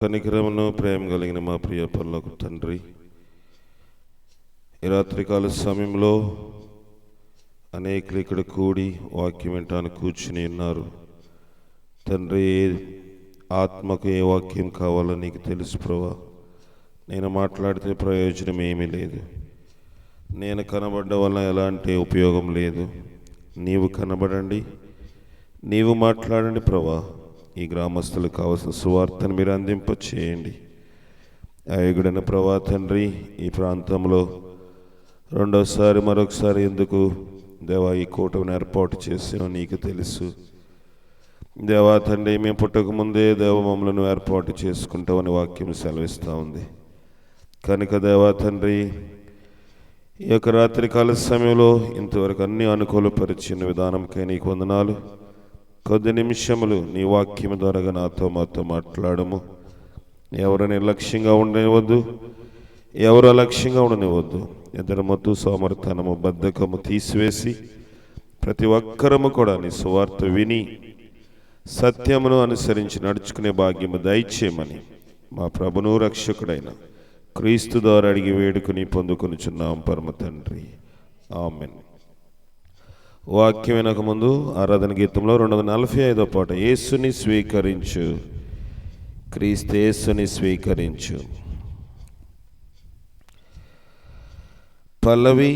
కనికరమును ప్రేమ కలిగిన మా ప్రియ పరలోక తండ్రి, ఈ రాత్రికాల సమయంలో అనేకులు ఇక్కడ కూడి వాక్యం వింటానికి కూర్చుని ఉన్నారు. తండ్రి, ఆత్మకు ఏ వాక్యం కావాలో నీకు తెలుసు ప్రభా. నేను మాట్లాడితే ప్రయోజనం ఏమీ లేదు. నేను కనబడ్డం వల్ల ఎలాంటి ఉపయోగం లేదు. నీవు కనబడండి, నీవు మాట్లాడండి ప్రభా. ఈ గ్రామస్తులకు కావాల్సిన సువార్తను మీరు అందింప చేయండి. అయోగుడైన ప్రభా తండ్రి, ఈ ప్రాంతంలో మరొకసారి ఎందుకు దేవా ఈ కూటమిని ఏర్పాటు చేసినో నీకు తెలుసు. దేవా తండ్రి, మేము పుట్టకముందే దేవ మమ్మలను ఏర్పాటు చేసుకుంటామని వాక్యం సెలవిస్తూ ఉంది. కనుక దేవా తండ్రి, ఈ యొక్క రాత్రికాల సమయంలో ఇంతవరకు అన్ని అనుకూలపరిచిన విధానంకై నీకు వందనాలు. కొద్ది నిమిషములు నీ వాక్యం ద్వారా మాతో మాట్లాడము. ఎవరు నిర్లక్ష్యంగా ఉండనివద్దు, ఎవరు అలక్ష్యంగా ఉండనివద్దు. ఎదరమొద్దు సోమరితనము, బద్ధకము తీసివేసి ప్రతి ఒక్కరము కూడా నీ సువార్త విని సత్యమును అనుసరించి నడుచుకునే భాగ్యము దయచేయమని మా ప్రభును రక్షకుడైన క్రీస్తు ద్వారా అడిగి వేడుకుని పొందుకొనుచున్నాం పరమ తండ్రి, ఆమెన్. వాక్యం వినక ముందు ఆరాధన గీతంలో 245వ పాట, యేసుని స్వీకరించు, క్రీస్తు యేసుని స్వీకరించు. పల్లవి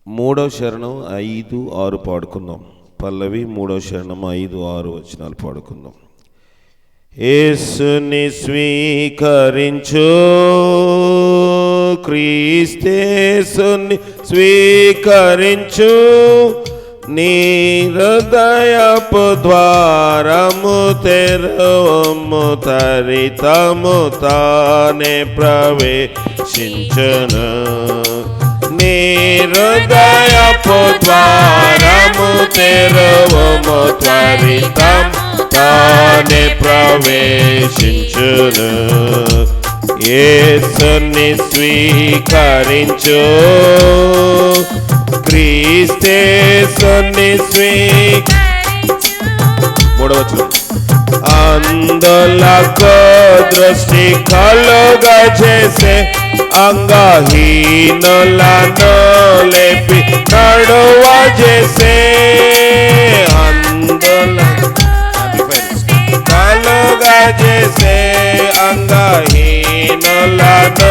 3వ శరణం 5-6 పాడుకుందాం. పల్లవి 3వ శరణం 5-6 వచనాలు పాడుకుందాం. యేసుని స్వీకరించు, క్రీస్తేసుని స్వీకరించు, నీ హృదయపు ద్వారము తెరవము, తరితము తానే ప్రవేశించును. నీ హృదయపు ద్వారము తెరవము, త్వరితము తానే ప్రవేశించును. యేసుని స్వీకరించు, క్రీస్తేసుని స్వీకరించు. 3వ వచనం, అందులకు దృష్టి కలుగజేసే, అంగహీనులను లేపి నడువజేసే, కలుగజేసే, అంగహీనులను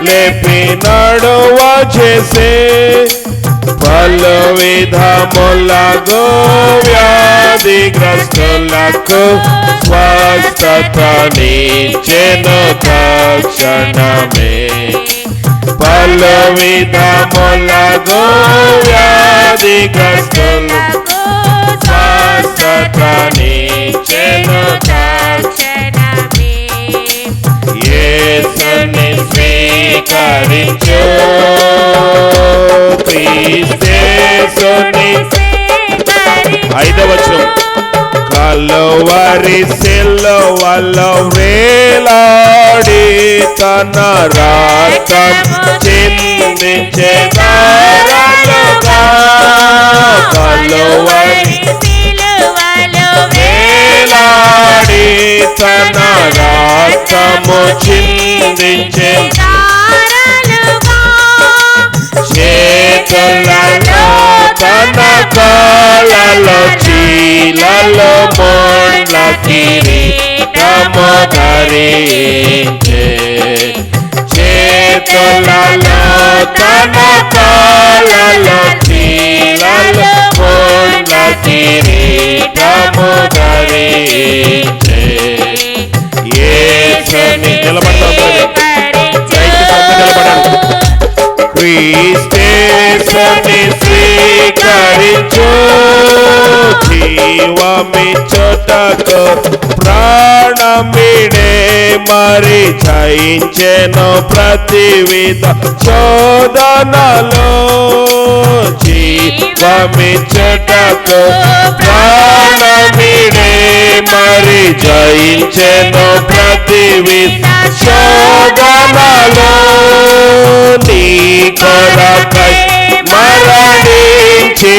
లేపి నడువజేసే, పలు విధములకు వ్యాధిగ్రస్తులకు స్వస్థతనిచ్చెను తక్షణమే. పలు విధములకు వ్యాధిగ్రస్తులకు స్వస్థతనిచ్చెను తక్షణమే. యేసుని స్వీకరించు, క్రీస్తేసుని. 5వ వచనం, కలువరి సిలువలో వేలాడి తన రక్తం చిందించే దారాలుగా, కలువరి సిలువలో వేలాడి తన రక్తము చిందించే దారాలుగా, చేతులలో తన కాళ్ళలో చీలలో మొండ్ల కిరీటము ధరించే, చేతులలో తన కాళ్ళలో చీలలో మొండ్ల కిరీటము ధరించే. యేసుని క్రీస్తేసుని స్వీకరించు, జీవమిచ్చుటకు ప్రాణమిడే మరి జయించెను ప్రతివిధ శోధనలో, జీవమిచ్చుటకు ప్రాణమిడే మరి జయించెను ప్రతివిధ శోధనలో, నీ కొరకై మరణించి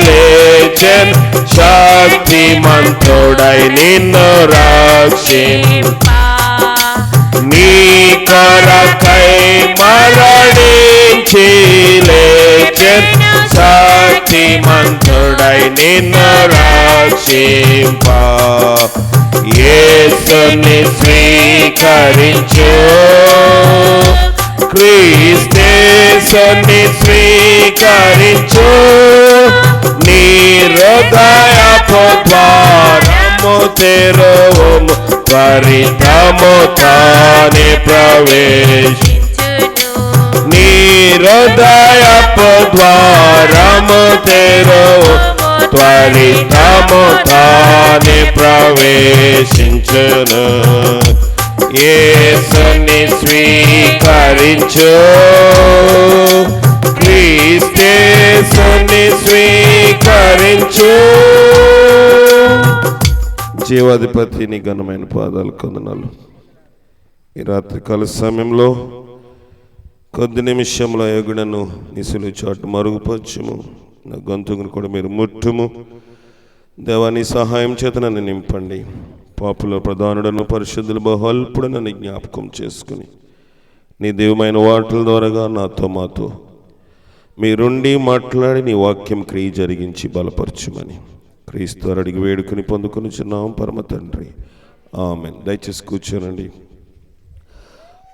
లేచెను శక్తిమంతుడై నిన్ను రక్షింప. శక్తిమంతుడై నిన్ను రక్షింప యేసుని స్వీకరించు క్రీస్తేసుని స్వీకరించు నీ హృదయపు ద్వారము తెరువుము త్వరితము తానే నీ హృదయపు ద్వారము తెరువు త్వరితము తానే ప్రవేశించును యేసుని స్వీకరించు క్రీస్తేసుని స్వీకరించు. జీవాధిపతిని ఘనమైన పాదాలు కొందనాలు. ఈ రాత్రికాల సమయంలో కొద్ది నిమిషంలో ఎగుడను నిసులు చాటు మరుగుపరచుము, నా గొంతుకును కూడా మీరు ముట్టుము. దేవాని సహాయం చేత నన్ను నింపండి. పాపుల ప్రధానుడను పరిశుద్ధుల బహుల్పుడు నన్ను జ్ఞాపకం చేసుకుని నీ దివ్యమైన వాటల ద్వారాగా నాతో మాతో మీరుండి మాట్లాడి నీ వాక్యం క్రియ జరిగించి బలపరచుమని క్రీస్తు అడిగి వేడుకుని పొందుకొనిచున్నాం పరమ తండ్రి, ఆమేన్. దయచేసి కూర్చోనండి.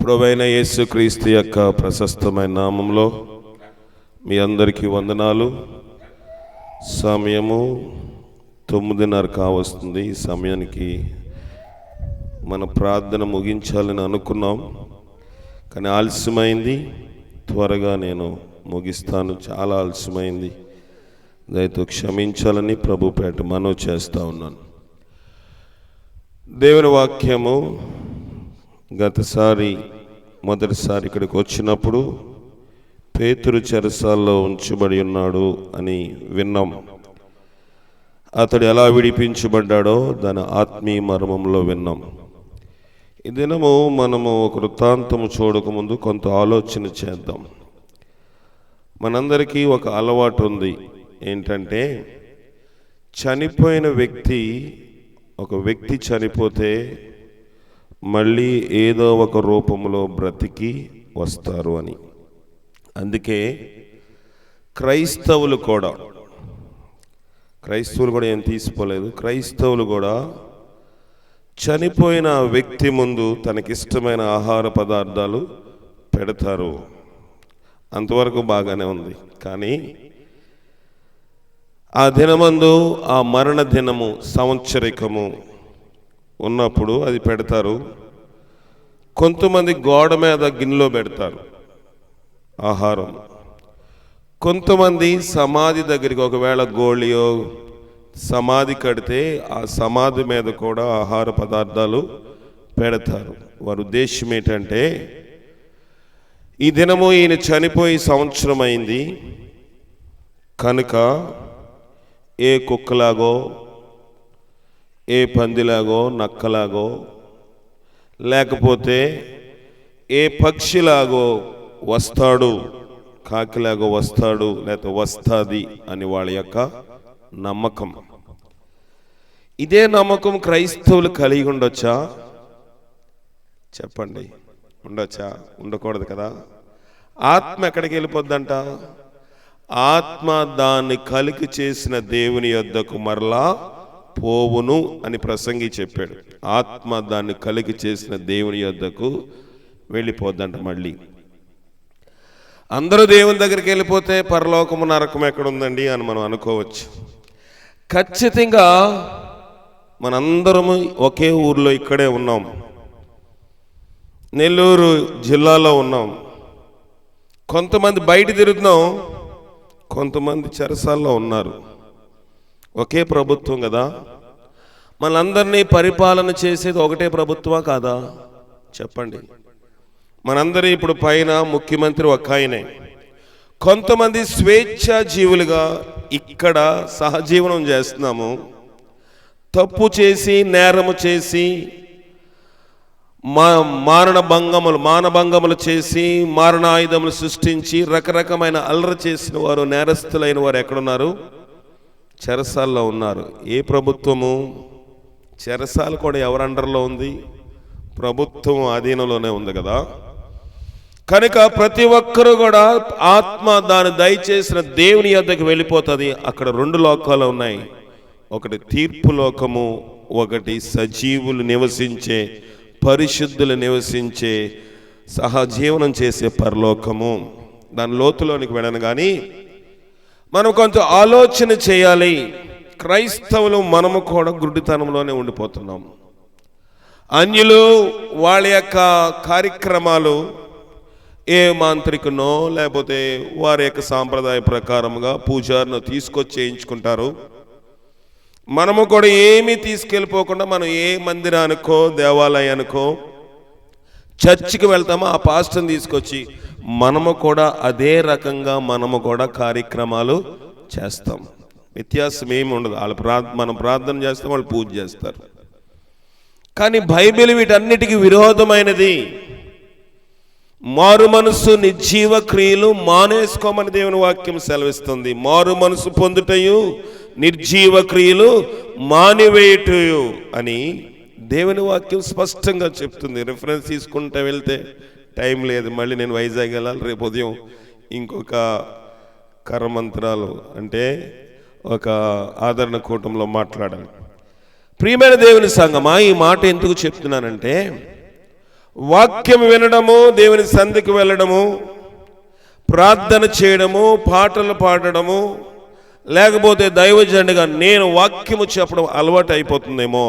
ప్రభువైన యేసు క్రీస్తు యొక్క ప్రశస్తమైన నామంలో మీ అందరికీ వందనాలు. సమయము 9:30 కావస్తుంది. ఈ సమయానికి మన ప్రార్థన ముగించాలని అనుకున్నాం, కానీ ఆలస్యమైంది. త్వరగా నేను ముగిస్తాను, చాలా ఆలస్యమైంది. దయతో క్షమించాలని ప్రభుపేట మనవి చేస్తూ ఉన్నాను. దేవుని వాక్యము మొదటిసారి ఇక్కడికి వచ్చినప్పుడు పేతురు చెరసాల్లో ఉంచబడి ఉన్నాడు అని విన్నాం. అతడు ఎలా విడిపించబడ్డాడో దాని ఆత్మీయ మర్మంలో విన్నాం. ఈ దినము మనము ఒక వృత్తాంతము చూడకముందు కొంత ఆలోచన చేద్దాం. మనందరికీ ఒక అలవాటు ఉంది. ఏంటంటే, చనిపోయిన ఒక వ్యక్తి చనిపోతే మళ్ళీ ఏదో ఒక రూపంలో బ్రతికి వస్తారు అని. అందుకే క్రైస్తవులు కూడా ఏం తీసిపోలేదు. క్రైస్తవులు కూడా చనిపోయిన వ్యక్తి ముందు తనకిష్టమైన ఆహార పదార్థాలు పెడతారు. అంతవరకు బాగానే ఉంది. కానీ ఆ దినమందు, ఆ మరణ దినము సంవత్సరికము ఉన్నప్పుడు అది పెడతారు. కొంతమంది గోడ మీద గిన్నెలో పెడతారు ఆహారం. కొంతమంది సమాధి దగ్గరికి, ఒకవేళ గోళియో సమాధి కడితే ఆ సమాధి మీద కూడా ఆహార పదార్థాలు పెడతారు. వారి ఉద్దేశం ఏంటంటే, ఈ దినము ఈయన చనిపోయి సంవత్సరం అయింది కనుక ఏ కుక్కలాగో, ఏ పందిలాగో, నక్కలాగో, లేకపోతే ఏ పక్షిలాగో వస్తాడు, కాకిలాగో వస్తాడు, లేకపోతే వస్తాది అని వాళ్ళ యొక్క నమ్మకం. ఇదే నమ్మకం క్రైస్తవులు కలిగి ఉండొచ్చా? చెప్పండి, ఉండొచ్చా? ఉండకూడదు కదా. ఆత్మ ఎక్కడికి వెళ్ళిపోద్దంట? ఆత్మ దాన్ని కలిగి చేసిన దేవుని యొద్దకు మరలా పోవును అని ప్రసంగి చెప్పాడు. ఆత్మ దాన్ని కలిగి చేసిన దేవుని యొద్దకు వెళ్ళిపోద్దంట. మళ్ళీ అందరూ దేవుని దగ్గరికి వెళ్ళిపోతే పరలోకము నరకం ఎక్కడుందండి అని మనం అనుకోవచ్చు. ఖచ్చితంగా మనందరము ఒకే ఊర్లో ఇక్కడే ఉన్నాం, నెల్లూరు జిల్లాలో ఉన్నాం. కొంతమంది బయట తిరుగుతున్నాం, కొంతమంది చెరసాల్లో ఉన్నారు. ఒకే ప్రభుత్వం కదా. మనందరినీ పరిపాలన చేసేది ఒకటే ప్రభుత్వమా కాదా? చెప్పండి. మనందరి ఇప్పుడు పైన ముఖ్యమంత్రి ఒక ఆయనే. కొంతమంది స్వేచ్ఛా జీవులుగా ఇక్కడ సహజీవనం చేస్తున్నాము. తప్పు చేసి, నేరము చేసి, మానభంగములు చేసి, మారణాయుధములు సృష్టించి, రకరకమైన అల్లరి చేసిన వారు, నేరస్తులైన వారు ఎక్కడున్నారు? చెరసాల్లో ఉన్నారు. ఏ ప్రభుత్వము? చెరసాల కూడా ఎవరి అండర్లో ఉంది? ప్రభుత్వం ఆధీనంలోనే ఉంది కదా. కనుక ప్రతి ఒక్కరూ కూడా ఆత్మ దాన్ని దయచేసిన దేవుని యొద్దకు వెళ్ళిపోతుంది. అక్కడ 2 లోకాలు ఉన్నాయి. ఒకటి తీర్పు లోకము, ఒకటి సజీవులు నివసించే, పరిశుద్ధులు నివసించే, సహజీవనం చేసే పరలోకము. దాని లోతులోనికి వెళ్ళను కానీ మనం కొంత ఆలోచన చేయాలి. క్రైస్తవులు మనము కూడా గుడ్డితనంలోనే ఉండిపోతున్నాం. అన్యులు వాళ్ళ యొక్క కార్యక్రమాలు ఏ మాంత్రికునో లేకపోతే వారి యొక్క సాంప్రదాయ ప్రకారముగా పూజారిని తీసుకొచ్చి చేయించుకుంటారు. మనము కూడా ఏమీ తీసుకెళ్ళిపోకుండా మనం ఏ మందిరానికో దేవాలయానికో చర్చికి వెళ్తామో ఆ పాస్టర్ని తీసుకొచ్చి మనము కూడా అదే రకంగా మనము కూడా కార్యక్రమాలు చేస్తాం. వ్యత్యాసం ఏమి ఉండదు. మనం ప్రార్థన చేస్తాం, వాళ్ళు పూజ చేస్తారు. కానీ బైబిల్ వీటన్నిటికీ విరోధమైనది. మారు మనసు నిర్జీవ క్రియలు మానేసుకోమని దేవుని వాక్యం సెలవిస్తుంది. మారు మనసు పొందుటయు నిర్జీవ క్రియలు మానివేయుటయు అని దేవుని వాక్యం స్పష్టంగా చెప్తుంది. రిఫరెన్స్ తీసుకుంటూ వెళ్తే టైం లేదు, మళ్ళీ నేను వైజాగ్ వెళ్ళాలి. రేపు ఉదయం ఇంకొక కరమంత్రాలు అంటే ఒక ఆదరణ కూటంలో మాట్లాడాలి. ప్రియమైన దేవుని సంగమా, ఈ మాట ఎందుకు చెప్తున్నానంటే వాక్యం వినడము, దేవుని సంధికి వెళ్ళడము, ప్రార్థన చేయడము, పాటలు పాడడము, లేకపోతే దైవజనుడిగా నేను వాక్యము చెప్పడం అలవాటు అయిపోతుందేమో.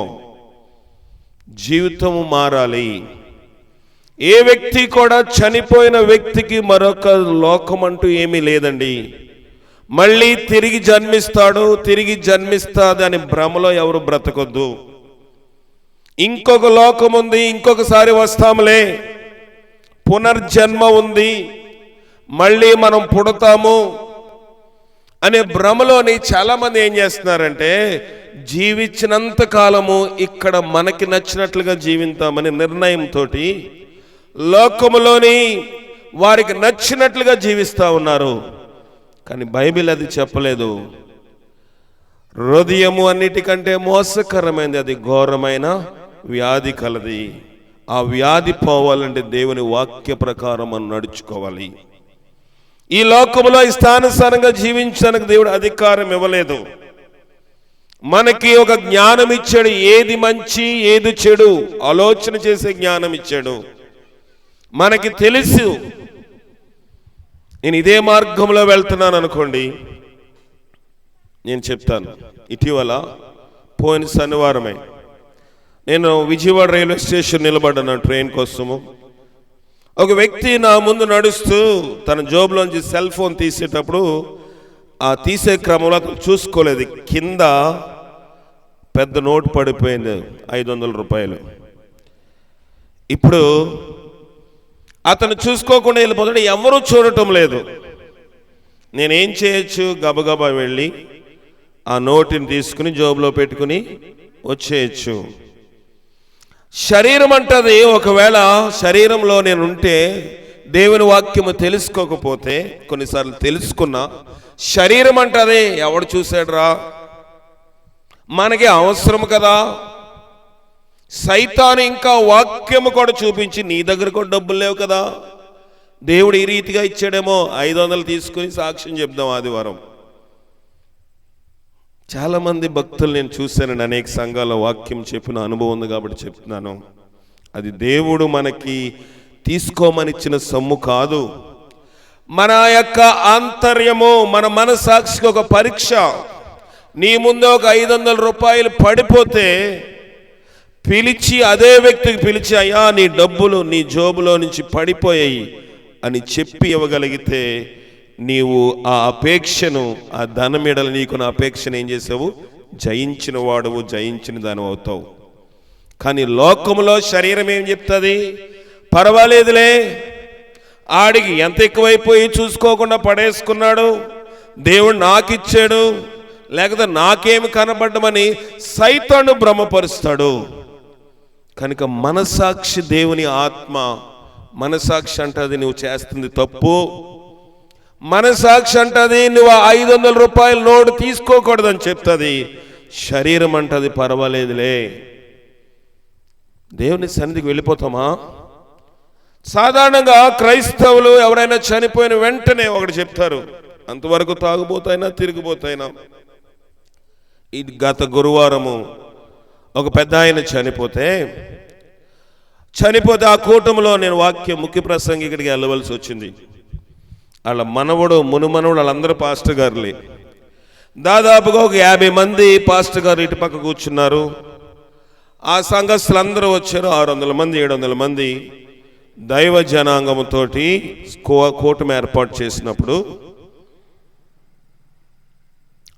జీవితము మారాలి. ఏ వ్యక్తి కూడా చనిపోయిన వ్యక్తికి మరొక లోకం అంటూ ఏమీ లేదండి. మళ్ళీ తిరిగి జన్మిస్తాడు, తిరిగి జన్మిస్తాది అని భ్రమలో ఎవరు బ్రతకొద్దు. ఇంకొక లోకం ఉంది, ఇంకొకసారి వస్తాములే, పునర్జన్మ ఉంది, మళ్ళీ మనం పుడతాము అనే భ్రమలోని చాలామంది ఏం చేస్తున్నారంటే జీవించినంత కాలము ఇక్కడ మనకి నచ్చినట్లుగా జీవిస్తామని నిర్ణయంతో లోకములోని వారికి నచ్చినట్లుగా జీవిస్తూ ఉన్నారు. కానీ బైబిల్ అది చెప్పలేదు. హృదయము అన్నిటికంటే మోసకరమైనది, అది ఘోరమైన వ్యాధి కలది. ఆ వ్యాధి పోవాలంటే దేవుని వాక్య ప్రకారం మనం నడుచుకోవాలి. ఈ లోకములో ఇష్టానుసారంగా జీవించడానికి దేవుడు అధికారం ఇవ్వలేదు. మనకి ఒక జ్ఞానం ఇచ్చాడు. ఏది మంచి ఏది చెడు ఆలోచన చేసే జ్ఞానం ఇచ్చాడు. మనకి తెలుసు నేను ఇదే మార్గంలో వెళ్తున్నాను అనుకోండి. నేను చెప్తాను, ఇటీవల పోయిన శనివారమే నేను విజయవాడ రైల్వే స్టేషన్ నిలబడ్డాను ట్రైన్ కోసము. ఒక వ్యక్తి నా ముందు నడుస్తూ తన జోబులోంచి సెల్ ఫోన్ తీసేటప్పుడు ఆ తీసే క్రమంలో అతను చూసుకోలేదు, కింద పెద్ద నోటు పడిపోయింది, 500 రూపాయలు. ఇప్పుడు అతను చూసుకోకుండా వెళ్ళిపోతాడు, ఎవరూ చూడటం లేదు. నేనేం చేయొచ్చు? గబగబా వెళ్ళి ఆ నోటుని తీసుకుని జోబులో పెట్టుకుని వచ్చేయచ్చు. శరీరం అంటది, ఒకవేళ శరీరంలో నేను ఉంటే దేవుని వాక్యము తెలుసుకోకపోతే, కొన్నిసార్లు తెలుసుకున్నా, శరీరం అంటది ఎవడు చూశాడురా, మనకి అవసరం కదా. సైతాను ఇంకా వాక్యము కూడా చూపించి నీ దగ్గర కూడా డబ్బులు లేవు కదా, దేవుడు ఈ రీతిగా ఇచ్చాడేమో, 500 తీసుకుని సాక్ష్యం చెప్దాం ఆదివారం. చాలామంది భక్తులు నేను చూశానండి, అనేక సంఘాల వాక్యం చెప్పిన అనుభవం ఉంది కాబట్టి చెప్తున్నాను. అది దేవుడు మనకి తీసుకోమని ఇచ్చిన సొమ్ము కాదు. మన యొక్క ఆంతర్యము, మన మనసాక్షికి ఒక పరీక్ష. నీ ముందు ఒక 500 రూపాయలు పడిపోతే పిలిచి, అదే వ్యక్తికి పిలిచి, అయ్యా నీ డబ్బులు నీ జోబులో నుంచి పడిపోయాయి అని చెప్పి ఇవ్వగలిగితే నీవు ఆ అపేక్షను, ఆ ధనమిడలు నీకున్న అపేక్షను ఏం చేసావు? జయించిన వాడువు, జయించిన దాని అవుతావు. కానీ లోకములో శరీరం ఏం చెప్తుంది? పర్వాలేదులే, ఆడికి ఎంత ఎక్కువైపోయి చూసుకోకుండా పడేసుకున్నాడు, దేవుడు నాకిచ్చాడు, లేకపోతే నాకేమి కనబడ్డమని సైతాను భ్రమపరుస్తాడు. కనుక మనసాక్షి, దేవుని ఆత్మ మనసాక్షి అంటది నువ్వు చేస్తుంది తప్పు. మనసాక్షి అంటది నువ్వు 500 రూపాయల నోటు తీసుకోకూడదని చెప్తుంది. శరీరం అంటది పర్వాలేదులే. దేవుని సన్నిధికి వెళ్ళిపోతామా? సాధారణంగా క్రైస్తవులు ఎవరైనా చనిపోయిన వెంటనే ఒకటి చెప్తారు, అంతవరకు తాగుబోతైనా తిరిగిపోతైనా. ఇది గత గురువారము ఒక పెద్ద ఆయన చనిపోతే ఆ కూటమిలో నేను ముఖ్య ప్రసంగికుడికి వెళ్ళవలసి వచ్చింది. వాళ్ళ మనవడు మునుమనవుడు వాళ్ళందరూ పాస్టర్ గారులే. దాదాపుగా ఒక 50 మంది పాస్టర్ గారు ఇటు పక్క కూర్చున్నారు. ఆ సంఘస్థులందరూ వచ్చారు. 600 మంది 700 మంది దైవ జనాంగంతో కూటమి ఏర్పాటు చేసినప్పుడు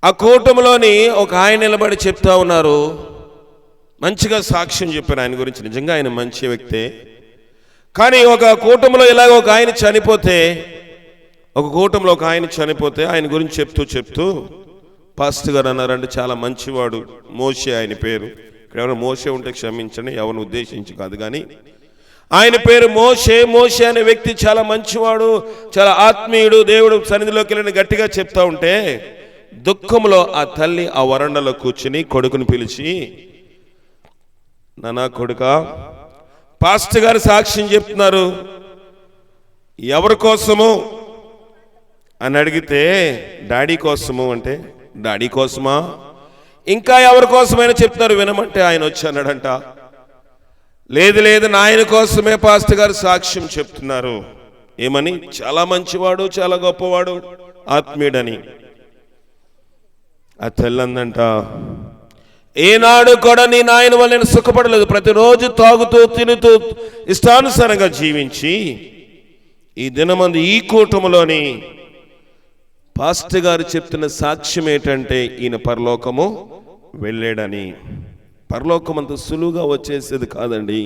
ఆ కూటమిలోని ఒక ఆయన నిలబడి చెప్తా ఉన్నారు. మంచిగా సాక్ష్యం చెప్పారు ఆయన గురించి. నిజంగా ఆయన మంచి వ్యక్తే. కానీ ఒక కూటమిలో ఇలాగ ఒక ఆయన చనిపోతే ఆయన గురించి చెప్తూ పాస్టర్ గారు అన్నారంటే చాలా మంచివాడు, మోషే ఆయన పేరు. ఇక్కడ ఎవరైనా మోషే ఉంటే క్షమించండి, ఎవరిని ఉద్దేశించి కాదు, కానీ ఆయన పేరు మోషే. అనే వ్యక్తి చాలా మంచివాడు, చాలా ఆత్మీయుడు, దేవుడు సన్నిధిలోకి వెళ్ళి గట్టిగా చెప్తా ఉంటే దుఃఖంలో ఆ తల్లి ఆ వరండాలో కూర్చుని కొడుకుని పిలిచి, నానా కొడుకా, పాస్టర్ గారు సాక్ష్యం చెప్తున్నారు, ఎవరి కోసము అని అడిగితే డాడీ కోసము అంటే, డాడీ కోసమా, ఇంకా ఎవరి కోసమైనా చెప్తున్నారు వినమంటే ఆయన వచ్చి అన్నాడంట, లేదు నాయన కోసమే పాస్టర్ గారు సాక్ష్యం చెప్తున్నారు. ఏమని? చాలా మంచివాడు, చాలా గొప్పవాడు, ఆత్మీయుడని. ఆ తెల్లందంట, ఏనాడు కూడా నీ నాయన వల్ల నేను సుఖపడలేదు. ప్రతిరోజు తాగుతూ తినుతూ ఇష్టానుసారంగా జీవించి ఈ దినమందు ఈ కూటమిలోని పాస్టర్ గారు చెప్తున్న సాక్ష్యం ఏంటంటే ఈయన పరలోకము వెళ్ళాడని. పరలోకం అంత సులువుగా వచ్చేసేది కాదండి.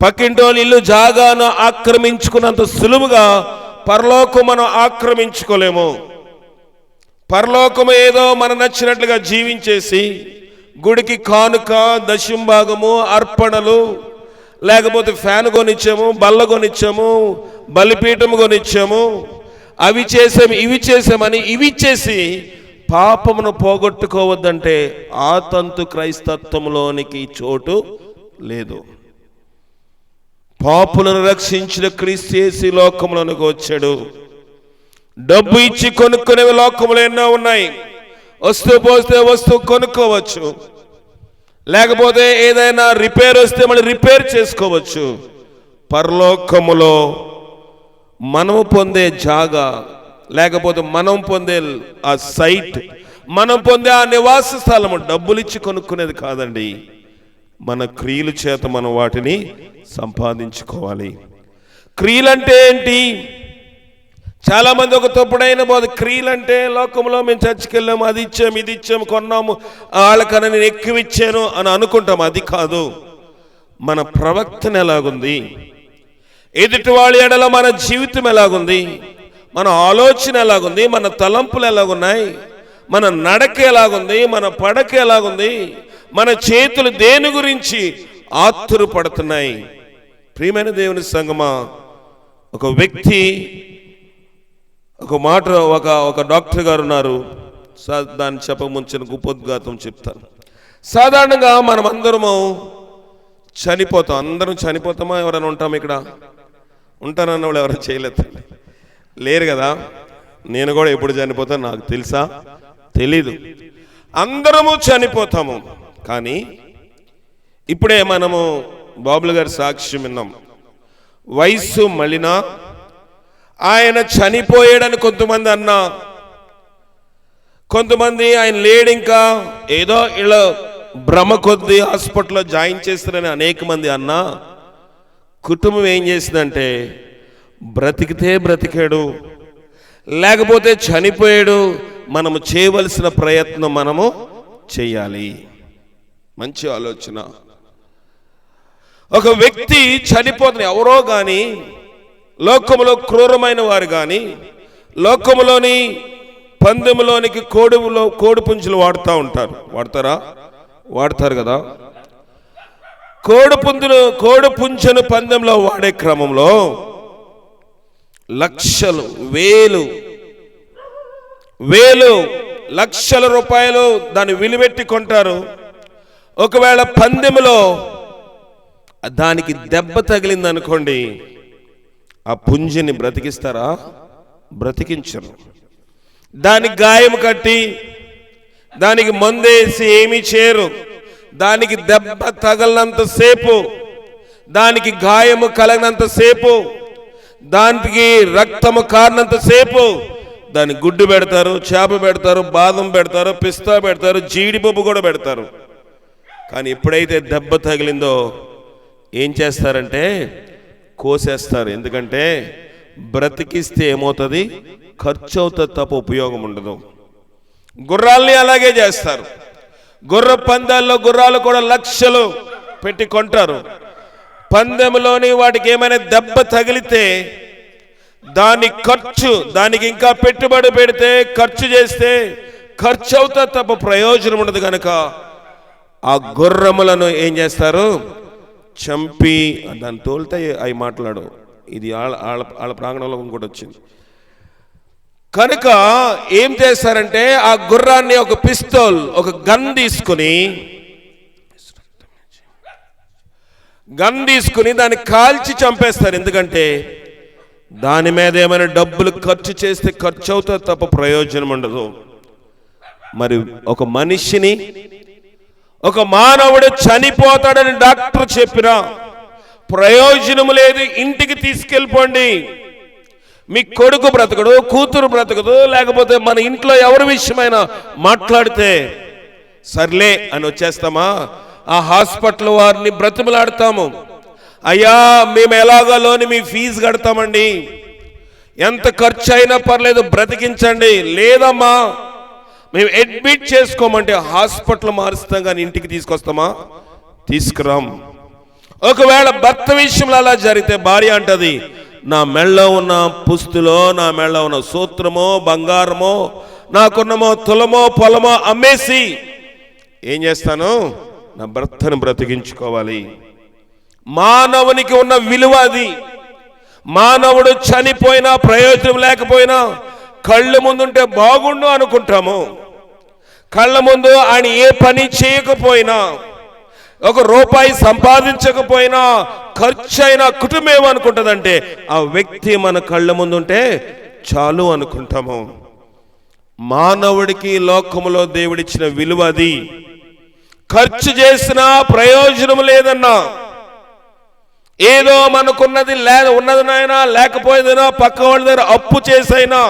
పక్కింటోని ఇల్లు జాగాను ఆక్రమించుకున్నంత సులువుగా పరలోకం మనం ఆక్రమించుకోలేము. పరలోకము ఏదో మన నచ్చినట్లుగా జీవించేసి గుడికి కానుక, దశంభాగము, అర్పణలు, లేకపోతే ఫ్యాన్ కొనిచ్చాము, బల్ల కొనిచ్చాము, బలిపీఠము కొనిచ్చాము, అవి చేసాము ఇవి చేసామని ఇచ్చేసి పాపమును పోగొట్టుకోవద్దంటే ఆ తంతు క్రైస్తత్వంలోనికి చోటు లేదు. పాపులను రక్షించిన క్రీస్తు యేసు లోకంలోనికి వచ్చాడు. డబ్బు ఇచ్చి కొనుక్కునే లోకములు ఎన్నో ఉన్నాయి. వస్తువు పోస్తే వస్తువు కొనుక్కోవచ్చు, లేకపోతే ఏదైనా రిపేర్ వస్తే మళ్ళీ రిపేర్ చేసుకోవచ్చు. పరలోకములో మనము పొందే జాగా, లేకపోతే మనం పొందే ఆ సైట్, మనం పొందే ఆ నివాస స్థలము డబ్బులు ఇచ్చి కొనుక్కునేది కాదండి. మన క్రియల చేత మనం వాటిని సంపాదించుకోవాలి. క్రియలంటే ఏంటి? చాలా మంది ఒక తప్పుడైన బోధ, క్రియలంటే లోకంలో మేము చర్చికి వెళ్ళాము, అది ఇచ్చాము ఇది ఇచ్చాము కొన్నాము, వాళ్ళకన్నా నేను ఎక్కువ ఇచ్చాను అని అనుకుంటాము. అది కాదు. మన ప్రవర్తన ఎలాగుంది, ఎదుటి వాళ్ళ ఎడల మన జీవితం ఎలాగుంది, మన ఆలోచన ఎలాగుంది, మన తలంపులు ఎలాగున్నాయి, మన నడక ఎలాగుంది, మన పడక ఎలాగుంది, మన చేతులు దేని గురించి ఆతురపడుతున్నాయి. ప్రియమైన దేవుని సంగమా, ఒక వ్యక్తి ఒక మాట, ఒక డాక్టర్ గారు ఉన్నారు. దాన్ని చెప్పముంచిన ఉపోద్ఘాతం చెప్తారు. సాధారణంగా మనం అందరము చనిపోతాం. అందరం చనిపోతామా? ఎవరైనా ఉంటాం ఇక్కడ? ఉంటానన్న వాళ్ళు ఎవరైనా చేయలేదు, లేరు కదా. నేను కూడా ఎప్పుడు చనిపోతాను నాకు తెలుసా? తెలీదు. అందరము చనిపోతాము. కానీ ఇప్పుడే మనము బాబులు గారి సాక్ష్యం విన్నాం. వయస్సు మళ్ళినా ఆయన చనిపోయాడని కొంతమంది అన్నా, కొంతమంది ఆయన లేడు ఇంకా ఏదో ఇలా భ్రమ కొద్ది హాస్పిటల్లో జాయిన్ చేస్తారని అనేక మంది అన్నా, కుటుంబం ఏం చేసిందంటే బ్రతికితే బ్రతికాడు, లేకపోతే చనిపోయాడు, మనము చేయవలసిన ప్రయత్నం మనము చేయాలి. మంచి ఆలోచన. ఒక వ్యక్తి చనిపోతున్న ఎవరో కానీ, లోకములో క్రూరమైన వారు కానీ, లోకములోని పందెములోనికి కోడి పుంజులు వాడుతూ ఉంటారు. వాడతారు కదా. కోడి పుంజును పందెంలో వాడే క్రమంలో లక్షలు, వేలు లక్షల రూపాయలు దాన్ని విలువెట్టి కొంటారు. ఒకవేళ పందెములో దానికి దెబ్బ తగిలింది అనుకోండి, ఆ పుంజిని బ్రతికిస్తారా? బ్రతికించరు. దానికి గాయం కట్టి దానికి మందేసి ఏమీ చేయరు. దానికి దెబ్బ తగలనంతసేపు, దానికి గాయము కలిగినంతసేపు, దానికి రక్తము కారినంతసేపు దాన్ని గుడ్డు పెడతారు, చేప పెడతారు, బాదం పెడతారు, పిస్తా పెడతారు, జీడిపప్పు కూడా పెడతారు. కానీ ఎప్పుడైతే దెబ్బ తగిలిందో ఏం చేస్తారంటే కోసేస్తారు. ఎందుకంటే బ్రతికిస్తే ఏమవుతుంది? ఖర్చు అవుతుంది తప్ప ఉపయోగం ఉండదు. గుర్రాల్ని అలాగే చేస్తారు. గుర్ర పందాల్లో గుర్రాలు కూడా లక్షలు పెట్టి కొంటారు. పందెంలోని వాటికి ఏమైనా దెబ్బ తగిలితే దాని ఖర్చు, దానికి ఇంకా పెట్టుబడి పెడితే, ఖర్చు చేస్తే ఖర్చు అవుతుంది తప్ప ప్రయోజనం ఉండదు. కనుక ఆ గుర్రములను ఏం చేస్తారు? చంపి దాన్ని తోలితే అవి మాట్లాడు. ఇది వాళ్ళ ప్రాంగణంలో ఇంకోటి వచ్చింది కనుక ఏం చేస్తారంటే ఆ గుర్రాన్ని ఒక పిస్తోల్, ఒక గన్ తీసుకుని దాన్ని కాల్చి చంపేస్తారు. ఎందుకంటే దాని మీద ఏమైనా డబ్బులు ఖర్చు చేస్తే ఖర్చు అవుతుంది తప్ప ప్రయోజనం ఉండదు. మరి ఒక మనిషిని, ఒక మానవుడు చనిపోతాడని డాక్టర్ చెప్పినా ప్రయోజనం లేదు. ఇంటికి తీసుకెళ్ళిపోండి. మీ కొడుకు బ్రతకడు, కూతురు బ్రతకదు, లేకపోతే మన ఇంట్లో ఎవరి విషయమైనా మాట్లాడితే సర్లే అని వచ్చేస్తామా? ఆ హాస్పిటల్ వారిని బ్రతిమలాడతాము. అయ్యా మేము ఎలాగో లోని మీ ఫీజు కడతామండి, ఎంత ఖర్చు అయినా పర్లేదు బ్రతికించండి. లేదమ్మా మేము అడ్మిట్ చేసుకోమంటే హాస్పిటల్ మారుస్తాం, కానీ ఇంటికి తీసుకొస్తామా? తీసుకురాం. ఒకవేళ భర్త విషయంలో అలా జరిగితే భార్య అంటది, నా మెళ్ళ ఉన్న పుస్తులో, నా మెళ్ళ ఉన్న సూత్రమో, బంగారమో, నాకున్నమో తులమో పొలమో అమ్మేసి ఏం చేస్తాను? నా భర్తను బ్రతికించుకోవాలి. మానవునికి ఉన్న విలువ అది. మానవుడు చనిపోయినా ప్రయోజనం లేకపోయినా కళ్ళు ముందుంటే బాగుండు అనుకుంటాము. కళ్ళ ముందు ఆయన ఏ పని చేయకపోయినా, ఒక రూపాయి సంపాదించకపోయినా, ఖర్చు అయినా కుటుంబం ఏమనుకుంటుందంటే ఆ వ్యక్తి మన కళ్ళ ముందుంటే చాలు అనుకుంటాము. మానవుడికి లోకములో దేవుడిచ్చిన విలువ అది. ఖర్చు చేసినా ప్రయోజనం లేదన్నా, ఏదో మనకున్నది ఉన్నదినైనా లేకపోయేదైనా పక్క వాళ్ళ దగ్గర అప్పు చేసైనా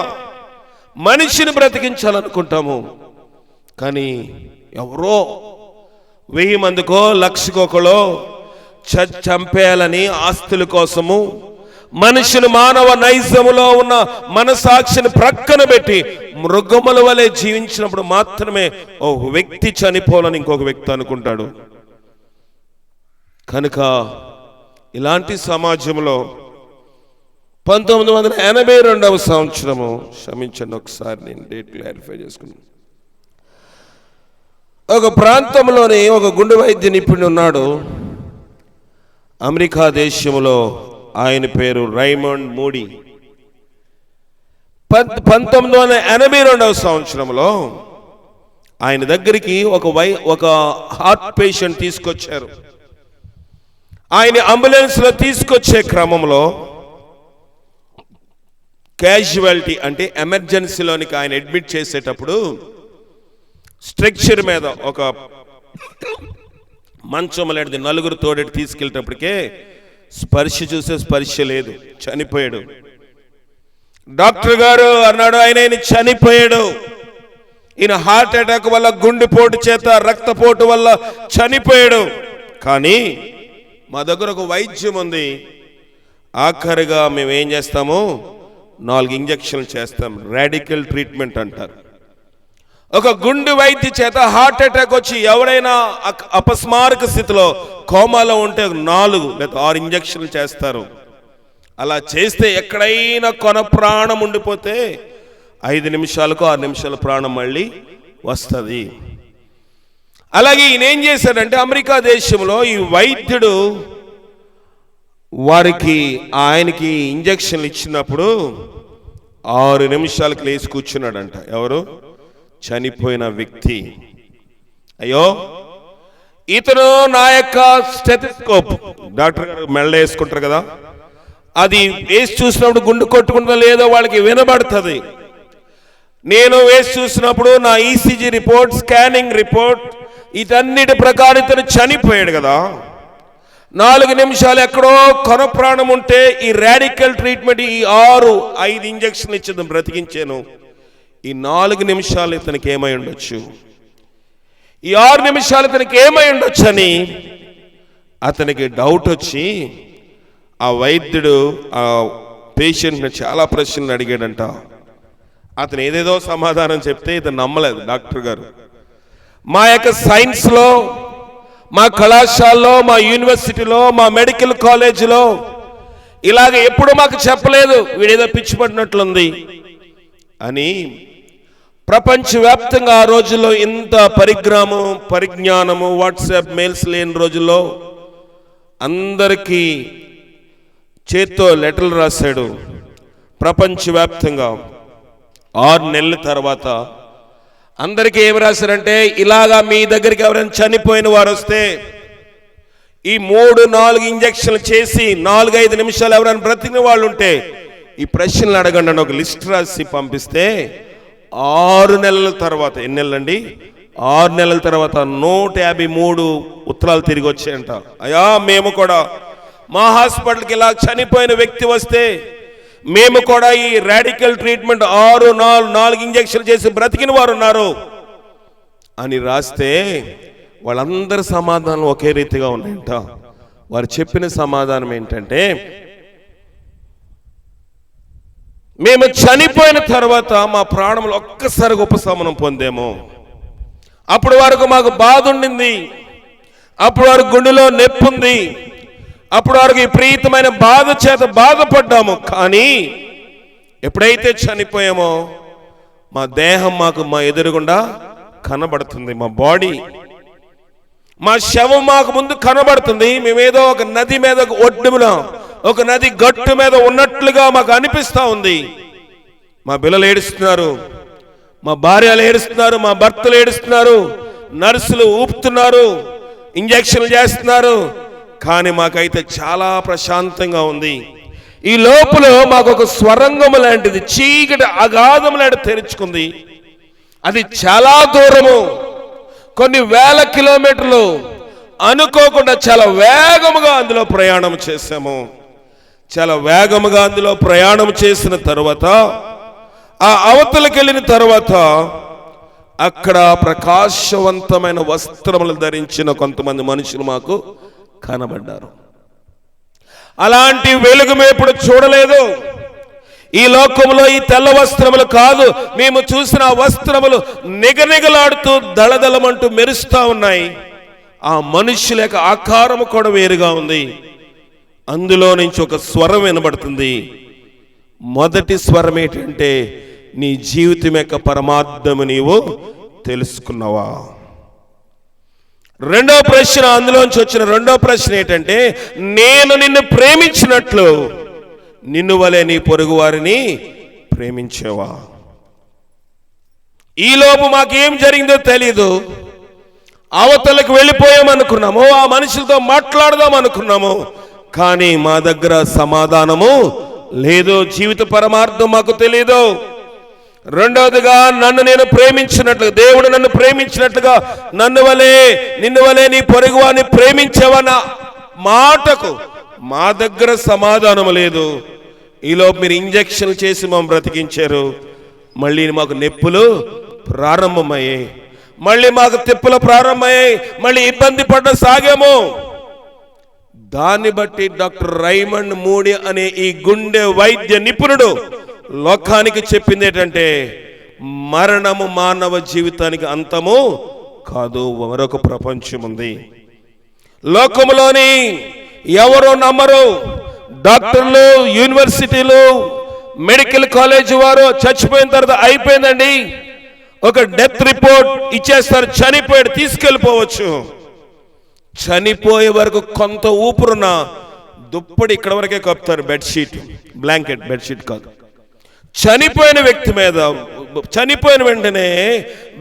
మనిషిని బ్రతికించాలనుకుంటాము. కానీ ఎవరో 1000 మందికో 1,00,000 చంపేయాలని ఆస్తుల కోసము మనుషులు మానవ నైజములో ఉన్న మనసాక్షిని ప్రక్కన పెట్టి మృగముల వలె జీవించినప్పుడు మాత్రమే ఒక వ్యక్తి చనిపోవాలని ఇంకొక వ్యక్తి అనుకుంటాడు. కనుక ఇలాంటి సమాజంలో 1982వ సంవత్సరము, క్షమించండి ఒకసారి నేను డేట్ క్లారిఫై చేసుకున్నాను, ఒక ప్రాంతంలోని ఒక గుండె వైద్య నిపుణుడు ఉన్నాడు. అమెరికా దేశంలో ఆయన పేరు రైమండ్ మూడీ. 1982వ సంవత్సరంలో ఆయన దగ్గరికి ఒక హార్ట్ పేషెంట్ తీసుకొచ్చారు. ఆయన అంబులెన్స్లో తీసుకొచ్చే క్రమంలో క్యాజువాలిటీ అంటే ఎమర్జెన్సీలోనికి ఆయన అడ్మిట్ చేసేటప్పుడు స్ట్రక్చర్ మీద ఒక మంచం లాంటిది 4 తోడెట్టి తీసుకెళ్ళేటప్పటికే స్పర్శ లేదు, చనిపోయాడు. డాక్టర్ గారు అన్నాడు, ఆయన చనిపోయాడు, ఈయన హార్ట్ అటాక్ వల్ల, గుండెపోటు చేత, రక్తపోటు వల్ల చనిపోయాడు. కానీ మా దగ్గర ఒక వైద్యం ఉంది, ఆఖరిగా మేము ఏం చేస్తాము, 4 ఇంజక్షన్లు చేస్తాం, రాడికల్ ట్రీట్మెంట్ అంటారు. ఒక గుండె వైద్య చేత హార్ట్ అటాక్ వచ్చి ఎవరైనా అపస్మారక స్థితిలో కోమాలో ఉంటే 4 లేదా 6 ఇంజక్షన్లు చేస్తారు. అలా చేస్తే ఎక్కడైనా కొన ప్రాణం ఉండిపోతే 5 నిమిషాలకు 6 నిమిషాల ప్రాణం మళ్ళీ వస్తుంది. అలాగే ఈయన ఏం చేశాడంటే అమెరికా దేశంలో ఈ వైద్యుడు ఆయనకి ఇంజక్షన్లు ఇచ్చినప్పుడు 6 నిమిషాలకు లేచి కూర్చున్నాడంట. ఎవరు? చనిపోయిన వ్యక్తి. అయ్యో ఇతను నా యొక్క స్టెథోస్కోప్, డాక్టర్ గారు మెళ్ళ వేసుకుంటారు కదా, అది వేసి చూసినప్పుడు గుండు కొట్టుకుంటుందో లేదో వాళ్ళకి వినబడుతుంది. నేను వేసి చూసినప్పుడు నా ఈసీజీ రిపోర్ట్, స్కానింగ్ రిపోర్ట్, ఇటన్నిటి ప్రకారం ఇతను చనిపోయాడు కదా. 4 నిమిషాలు ఎక్కడో కొన ప్రాణం ఉంటే ఈ రాడికల్ ట్రీట్మెంట్, ఈ 5 ఇంజక్షన్లు ఇచ్చింది, బ్రతికించాను. ఈ 4 నిమిషాలు ఇతనికి ఏమై ఉండొచ్చు, ఈ 6 నిమిషాలు ఇతనికి ఏమై ఉండొచ్చు అని అతనికి డౌట్ వచ్చి ఆ వైద్యుడు ఆ పేషెంట్ని చాలా ప్రశ్నలు అడిగాడంట. అతను ఏదేదో సమాధానం చెప్తే ఇతను నమ్మలేదు డాక్టర్ గారు. మా యొక్క సైన్స్లో, మా కళాశాలలో, మా యూనివర్సిటీలో, మా మెడికల్ కాలేజీలో ఇలాగ ఎప్పుడు మాకు చెప్పలేదు, వీడేదో పిచ్చిపడినట్లుంది అని. ప్రపంచవ్యాప్తంగా ఆ రోజుల్లో ఇంత పరిజ్ఞానము, వాట్సాప్ మెయిల్స్ లేని రోజుల్లో అందరికీ చేత్తో లెటర్లు రాశాడు. ప్రపంచవ్యాప్తంగా 6 నెలల తర్వాత అందరికీ ఏమి రాశారంటే, ఇలాగా మీ దగ్గరికి ఎవరైనా చనిపోయిన వారు వస్తే ఈ 3-4 ఇంజక్షన్లు చేసి 4-5 నిమిషాలు ఎవరైనా బ్రతికిన వాళ్ళు ఉంటే ఈ ప్రశ్నలు అడగండి అని ఒక లిస్ట్ రాసి పంపిస్తే 6 నెలల తర్వాత, ఎన్ని నెలలండి, 6 నెలల తర్వాత 153 ఉత్తరాలు తిరిగి వచ్చాయంట. అయ్యా, మేము కూడా మా హాస్పిటల్కి ఇలా చనిపోయిన వ్యక్తి వస్తే మేము కూడా ఈ రాడికల్ ట్రీట్మెంట్ 4 ఇంజక్షన్లు చేసి బ్రతికిన వారు ఉన్నారు అని రాస్తే వాళ్ళందరి సమాధానం ఒకే రీతిగా ఉన్నాయంట. వారు చెప్పిన సమాధానం ఏంటంటే, మేము చనిపోయిన తర్వాత మా ప్రాణములు ఒక్కసారిగా ఉపశమనం పొందాము. అప్పటి వరకు మాకు బాధ ఉండింది, అప్పటి వరకు గుండెలో నొప్పి ఉంది, అప్పటి వరకు విపరీతమైన బాధ చేత బాధపడ్డాము. కానీ ఎప్పుడైతే చనిపోయామో మా దేహం మాకు మా ఎదురుగుండా కనబడుతుంది, మా బాడీ, మా శవం మాకు ముందు కనబడుతుంది. మేమేదో ఒక నది మీద, ఒక ఒడ్డున, ఒక నది గట్టు మీద ఉన్నట్లుగా మాకు అనిపిస్తూ ఉంది. మా పిల్లలు ఏడుస్తున్నారు, మా భార్యలు ఏడుస్తున్నారు, మా భర్తలు ఏడుస్తున్నారు, నర్సులు ఊపుతున్నారు, ఇంజక్షన్లు చేస్తున్నారు. కానీ మాకైతే చాలా ప్రశాంతంగా ఉంది. ఈ లోపల మాకు ఒక స్వరంగం లాంటిది, చీకటి అగాధం లాంటిది తెరుచుకుంది. అది చాలా దూరము, కొన్ని వేల కిలోమీటర్లు. అనుకోకుండా చాలా వేగముగా అందులో ప్రయాణం చేశాము. చాలా వేగముగా అందులో ప్రయాణం చేసిన తర్వాత, ఆ అవతలకి వెళ్ళిన తర్వాత అక్కడ ప్రకాశవంతమైన వస్త్రములు ధరించిన కొంతమంది మనుషులు మాకు కనబడ్డారు. అలాంటి వెలుగు మేము ఎప్పుడు చూడలేదు. ఈ లోకంలో ఈ తెల్ల వస్త్రములు కాదు, మేము చూసిన ఆ వస్త్రములు నిగనిగలాడుతూ దళదళమంటూ మెరుస్తూ ఉన్నాయి. ఆ మనుష్యుల యొక్క ఆకారము కూడా వేరుగా ఉంది. అందులో నుంచి ఒక స్వరం వినబడుతుంది. మొదటి స్వరం ఏంటంటే, నీ జీవితం యొక్క పరమార్థము నీవు తెలుసుకున్నావా? రెండో ప్రశ్న, అందులోంచి వచ్చిన రెండో ప్రశ్న ఏంటంటే, నేను నిన్ను ప్రేమించినట్లు నిన్ను వలె నీ పొరుగు వారిని ప్రేమించేవా? ఈలోపు మాకేం జరిగిందో తెలీదు. అవతలకు వెళ్ళిపోయామనుకున్నాము, ఆ మనుషులతో మాట్లాడదాం అనుకున్నాము, కానీ మా దగ్గర సమాధానము లేదు, జీవిత పరమార్థం మాకు తెలీదు. రెండవదిగా, నన్ను నేను ప్రేమించినట్లుగా, దేవుడు నన్ను ప్రేమించినట్లుగా నిన్ను వలె నీ పొరుగువాన్ని ప్రేమించేవన్న మాటకు మా దగ్గర సమాధానం లేదు. ఈలోపు మీరు ఇంజక్షన్ చేసి మమ్మల్ని బ్రతికించారు. మళ్ళీ మాకు నొప్పులు ప్రారంభమయ్యాయి, మళ్ళీ మాకు తిప్పులు ప్రారంభమయ్యాయి, మళ్ళీ ఇబ్బంది సాగాము. దాన్ని బట్టి డాక్టర్ రైమండ్ మూడీ అనే ఈ గుండె వైద్య నిపుణుడు లోకానికి చెప్పింది ఏంటంటే, మరణము మానవ జీవితానికి అంతము కాదు, మరొక ప్రపంచం ఉంది. లోకములోని ఎవరు నమ్మరు. డాక్టర్లు, యూనివర్సిటీలు, మెడికల్ కాలేజ్ వారు చచ్చిపోయిన తర్వాత అయిపోయిందండి, ఒక డెత్ రిపోర్ట్ ఇచ్చేస్తారు, చనిపోయాడు, తీసుకెళ్ళిపోవచ్చు. చనిపోయే వరకు కొంత ఊపిరున్న దుప్పటి ఇక్కడ వరకే కప్పుతారు, బెడ్షీట్, బ్లాంకెట్, బెడ్షీట్ కాదు. చనిపోయిన వ్యక్తి మీద, చనిపోయిన వెంటనే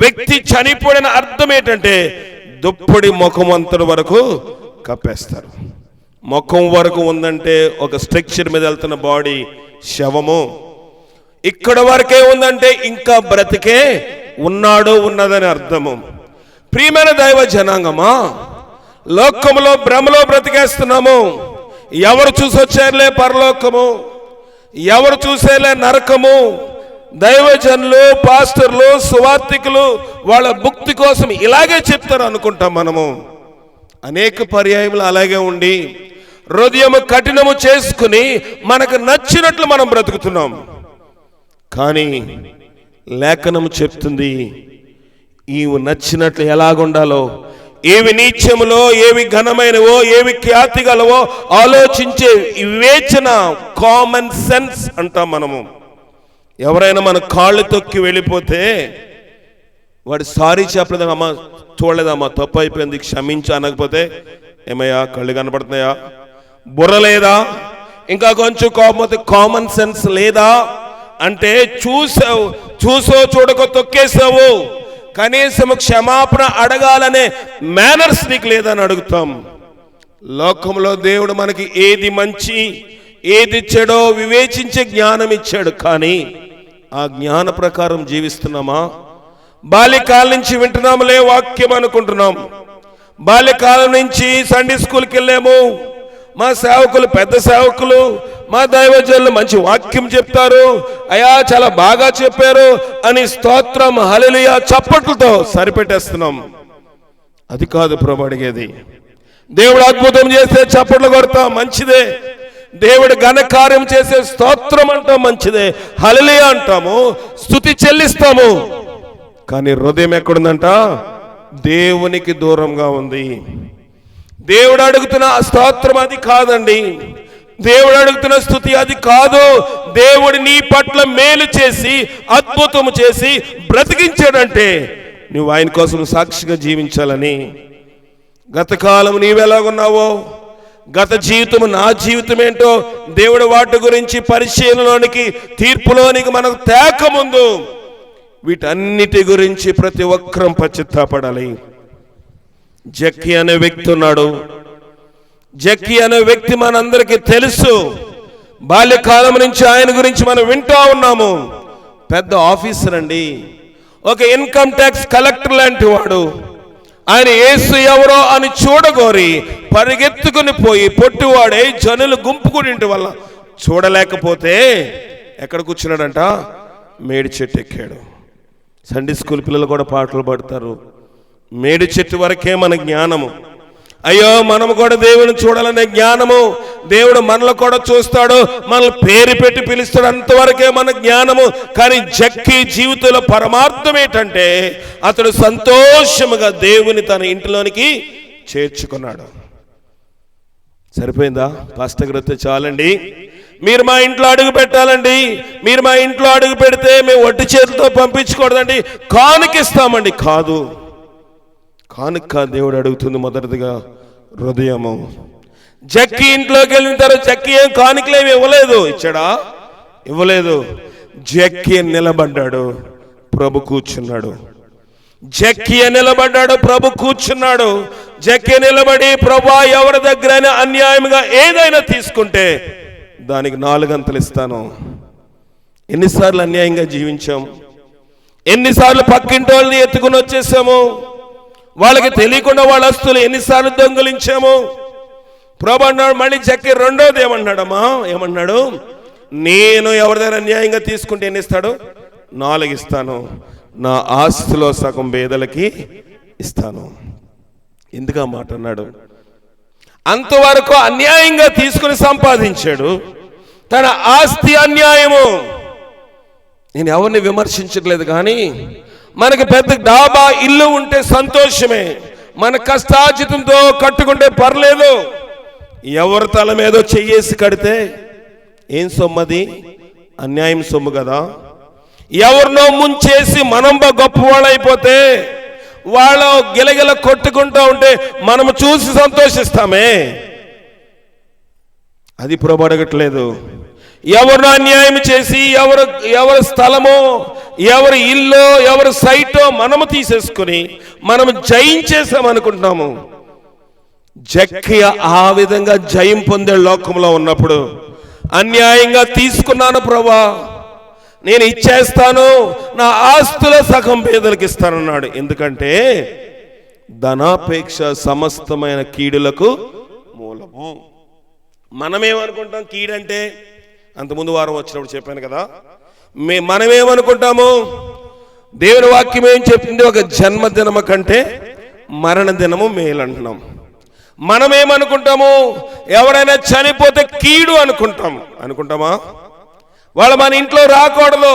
వ్యక్తి చనిపోయిన అర్థం ఏంటంటే దుప్పటి ముఖం అంతటి వరకు కప్పేస్తారు. ముఖం వరకు ఉందంటే ఒక స్ట్రక్చర్ మీద వెళ్తున్న బాడీ శవము, ఇక్కడ వరకే ఉందంటే ఇంకా బ్రతికే ఉన్నాడు ఉన్నదని అర్థము. ప్రియమైన దైవ జనాంగమా, లోకములో భ్రమలో బ్రతికేస్తున్నాము. ఎవరు చూసొచ్చారులే పరలోకము, ఎవరు చూసేలే నరకము. దైవజనులు, పాస్టర్లు, సువార్థికులు వాళ్ళ భుక్తి కోసం ఇలాగే చెప్తారు అనుకుంటాం. మనము అనేక పర్యాయములు అలాగే ఉండి హృదయము కఠినము చేసుకుని మనకు నచ్చినట్లు మనం బ్రతుకుతున్నాం. కానీ లేఖనము చెప్తుంది, ఈవు నచ్చినట్లు ఎలాగుండాలో, ఏవి నీచములో, ఏవి ఘనమైనవో, ఏవి ఖ్యాతి గలవో ఆలోచించే వివేచన, కామన్ సెన్స్ అంటాం మనము. ఎవరైనా మన కాళ్ళు తొక్కి వెళ్ళిపోతే వాడు సారీ చెప్పలేదా, అమ్మ చూడలేదమ్మా తప్పు అయిపోయింది క్షమించు అనకపోతే, ఏమయ్యా కళ్ళు కనపడుతున్నాయా, బుర్ర లేదా, ఇంకా కొంచెం కామన్ సెన్స్ లేదా అంటే, చూసో చూడకో తొక్కేసావు, కనీసం క్షమాపణ అడగాలనే మేనర్స్ నీకు లేదని అడుగుతాం. లోకంలో దేవుడు మనకి ఏది మంచి ఏది చెడో వివేచించే జ్ఞానం ఇచ్చాడు. కానీ ఆ జ్ఞాన ప్రకారం జీవిస్తున్నామా? బాల్యకాలం నుంచి వింటున్నాములే వాక్యం అనుకుంటున్నాం. బాల్యకాలం నుంచి సండే స్కూల్కి వెళ్ళాము, మా సేవకులు పెద్ద సేవకులు, మా దైవజనులు మంచి వాక్యం చెప్తారు, అయ్యా చాలా బాగా చెప్పారు అని స్తోత్రం హల్లెలూయా చప్పట్లతో సరిపెట్టేస్తున్నాం. అది కాదు ప్రభు అడిగేది. దేవుడు అద్భుతం చేస్తే చప్పట్లు కొడతాం, మంచిదే. దేవుడు ఘనకార్యం చేసే స్తోత్రం అంటాం, మంచిదే. హల్లెలూయా అంటాము, స్తుతి చెల్లిస్తాము. కానీ హృదయం ఎక్కడుందంట? దేవునికి దూరంగా ఉంది. దేవుడు అడుగుతున్న స్తోత్రం అది కాదండి, దేవుడు అడుగుతున్న స్తుతి అది కాదు. దేవుడు నీ పట్ల మేలు చేసి అద్భుతము చేసి బ్రతికించాడంటే నువ్వు ఆయన కోసం సాక్షిగా జీవించాలని. గతకాలం నీవెలాగున్నావో, గత జీవితం నా జీవితం ఏంటో దేవుడు వాటి గురించి పరిశీలనలోనికి తీర్పులోనికి మనకు తేక ముందు వీటన్నిటి గురించి ప్రతి ఒక్కరం పశ్చాత్తాపడాలి. జక్కీ అనే వ్యక్తి ఉన్నాడు. జక్కీ అనే వ్యక్తి మనందరికీ తెలుసు. బాల్యకాలం నుంచి ఆయన గురించి మనం వింటూ ఉన్నాము. పెద్ద ఆఫీసర్ అండి, ఒక ఇన్కమ్ ట్యాక్స్ కలెక్టర్ లాంటి వాడు. ఆయన యేసు ఎవరో అని చూడగోరి పరిగెత్తుకుని పోయి పొట్టివాడై జనులు గుంపుకునింటి వల్ల చూడలేకపోతే ఎక్కడ కూర్చున్నాడంట? మేడి చెట్టు ఎక్కాడు. సండే స్కూల్ పిల్లలు కూడా పాటలు పాడతారు. మేడి చెట్టు వరకే మన జ్ఞానము. అయ్యో మనము కూడా దేవుని చూడాలనే జ్ఞానము. దేవుడు మనల్ని కూడా చూస్తాడు, మనల్ని పేరు పెట్టి పిలుస్తాడు, అంతవరకే మన జ్ఞానము. కానీ జక్కీ జీవితంలో పరమార్థం ఏంటంటే అతడు సంతోషముగా దేవుని తన ఇంటిలోనికి చేర్చుకున్నాడు. సరిపోయిందా? పాస్టర్ గారు చాలండి, మీరు మా ఇంట్లో అడుగు పెట్టాలండి, మీరు మా ఇంట్లో అడుగు పెడితే మేము వడ్డీ చేతితో పంపించకూడదండి, కానుకిస్తామండి. కాదు, కానుక దేవుడు అడుగుతుంది మొదటిదిగా హృదయము. జక్కీ ఇంట్లోకి వెళ్ళిన తర్వాత జక్కీ ఏం కానుకలేమి ఇవ్వలేదు. ఇచ్చాడా? ఇవ్వలేదు. జక్కీ నిలబడ్డాడు, ప్రభు కూర్చున్నాడు. జక్కీ నిలబడ్డాడు, ప్రభు కూర్చున్నాడు. జక్కీ నిలబడి, ప్రభా ఎవరి దగ్గరైనా అన్యాయంగా ఏదైనా తీసుకుంటే దానికి 4 గంటలు ఇస్తాను. ఎన్నిసార్లు అన్యాయంగా జీవించాం, ఎన్నిసార్లు పక్కింటి వాళ్ళని ఎత్తుకుని వచ్చేసాము, వాళ్ళకి తెలియకుండా వాళ్ళ ఆస్తులు ఎన్నిసార్లు దొంగిలించాము. ప్రభు అన్నాడు. మళ్ళీ జక్కీ రెండోది ఏమన్నాడమ్మా? ఏమన్నాడు? నేను ఎవరిదైనా అన్యాయంగా తీసుకుంటే ఎన్ని ఇస్తాడు? 4 ఇస్తాను. నా ఆస్తిలో సగం పేదలకి ఇస్తాను. ఎందుకు ఆ మాట అన్నాడు? అంతవరకు అన్యాయంగా తీసుకుని సంపాదించాడు, తన ఆస్తి అన్యాయము. నేను ఎవరిని విమర్శించట్లేదు, కానీ మనకి పెద్ద డాబా ఇల్లు ఉంటే సంతోషమే, మన కష్టార్జితంతో కట్టుకుంటే పర్లేదు. ఎవరి తల మీదో చెయ్యేసి కడితే ఏం సొమ్మది? అన్యాయం సొమ్ము కదా. ఎవరినో ముంచేసి మనం గొప్పవాళ్ళైపోతే వాళ్ళు గిలగిల కొట్టుకుంటూ ఉంటే మనము చూసి సంతోషిస్తామే. అది ప్రభు అడగట్లేదు. ఎవరు అన్యాయం చేసి ఎవరి స్థలమో, ఎవరి ఇల్లు, ఎవరి సైటో మనము తీసేసుకుని మనము జయించేసామనుకుంటున్నాము. జక్కయ్య ఆ విధంగా జయం పొందే లోకంలో ఉన్నప్పుడు, అన్యాయంగా తీసుకున్నాను ప్రభువా, నేను ఇచ్చేస్తాను, నా ఆస్తుల సగం పేదలకు ఇస్తానన్నాడు. ఎందుకంటే ధనాపేక్ష సమస్తమైన కీడులకు మూలము. మనమేమనుకుంటాం కీడంటే? అంతకుముందు వారం వచ్చినప్పుడు చెప్పాను కదా, మనమేమనుకుంటాము? దేవుని వాక్యం ఏం చెప్తుంది? ఒక జన్మదినము కంటే మరణ దినము మేలు అంటున్నాం. మనమేమనుకుంటాము? ఎవరైనా చనిపోతే కీడు అనుకుంటామా? వాళ్ళు మన ఇంట్లో రాకూడదు,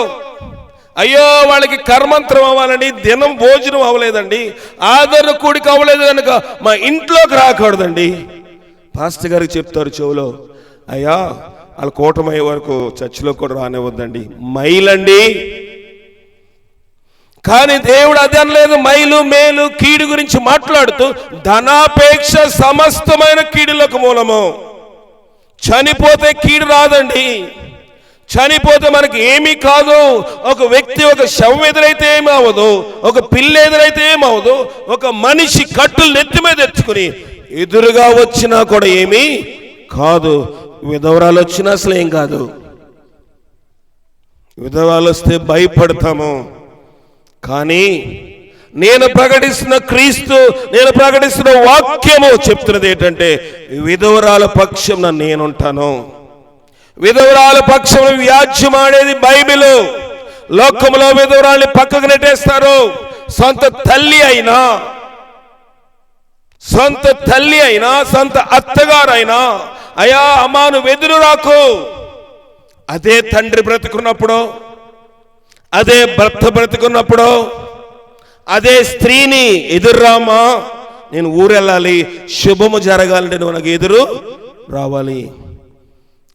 అయ్యో వాళ్ళకి కర్మంత్రం అవ్వాలండి, దినం భోజనం అవ్వలేదండి, ఆదరణ కూడిక అవ్వలేదు కనుక మా ఇంట్లోకి రాకూడదండి. పాస్టర్ గారికి చెప్తారు చెవులో, అయ్యా వాళ్ళ కూటమయ్యే వరకు చర్చిలో కూడా రానివ్వద్దండి, మైలండి. కానీ దేవుడు అది అనలేదు. మైలు మేలు కీడు గురించి మాట్లాడుతూ ధనాపేక్ష సమస్తమైన కీడులకు మూలము. చనిపోతే కీడు రాదండి, చనిపోతే మనకి ఏమీ కాదు. ఒక వ్యక్తి ఒక శవం ఎదురైతే ఏమి అవ్వదు, ఒక పిల్ల ఎదురైతే ఏమవ్వదు, ఒక మనిషి కట్టులు నెత్తి మీద తెచ్చుకుని ఎదురుగా వచ్చినా కూడా ఏమీ కాదు. విధవరాలు వచ్చినా అసలు ఏం కాదు. విధవరాలు వస్తే భయపడతాము. కానీ నేను ప్రకటిస్తున్న క్రీస్తు, నేను ప్రకటిస్తున్న వాక్యము చెప్తున్నది ఏంటంటే, విధవరాల పక్షం నేనుంటాను. విధవరాల పక్షం వ్యాజ్యమాడేది బైబిల్. లోకంలో విధవరాల్ని పక్కకు నెట్టేస్తారు. సొంత తల్లి అయినా, సొంత అత్తగారైనా, అయ్యా అమ్మా నువ్వు ఎదురు రాకు. అదే తండ్రి బ్రతుకున్నప్పుడు, అదే భర్త బ్రతుకున్నప్పుడు, అదే స్త్రీని ఎదుర్రామా, నేను ఊరెళ్ళాలి, శుభము జరగాలంటే నువ్వు నాకు ఎదురు రావాలి.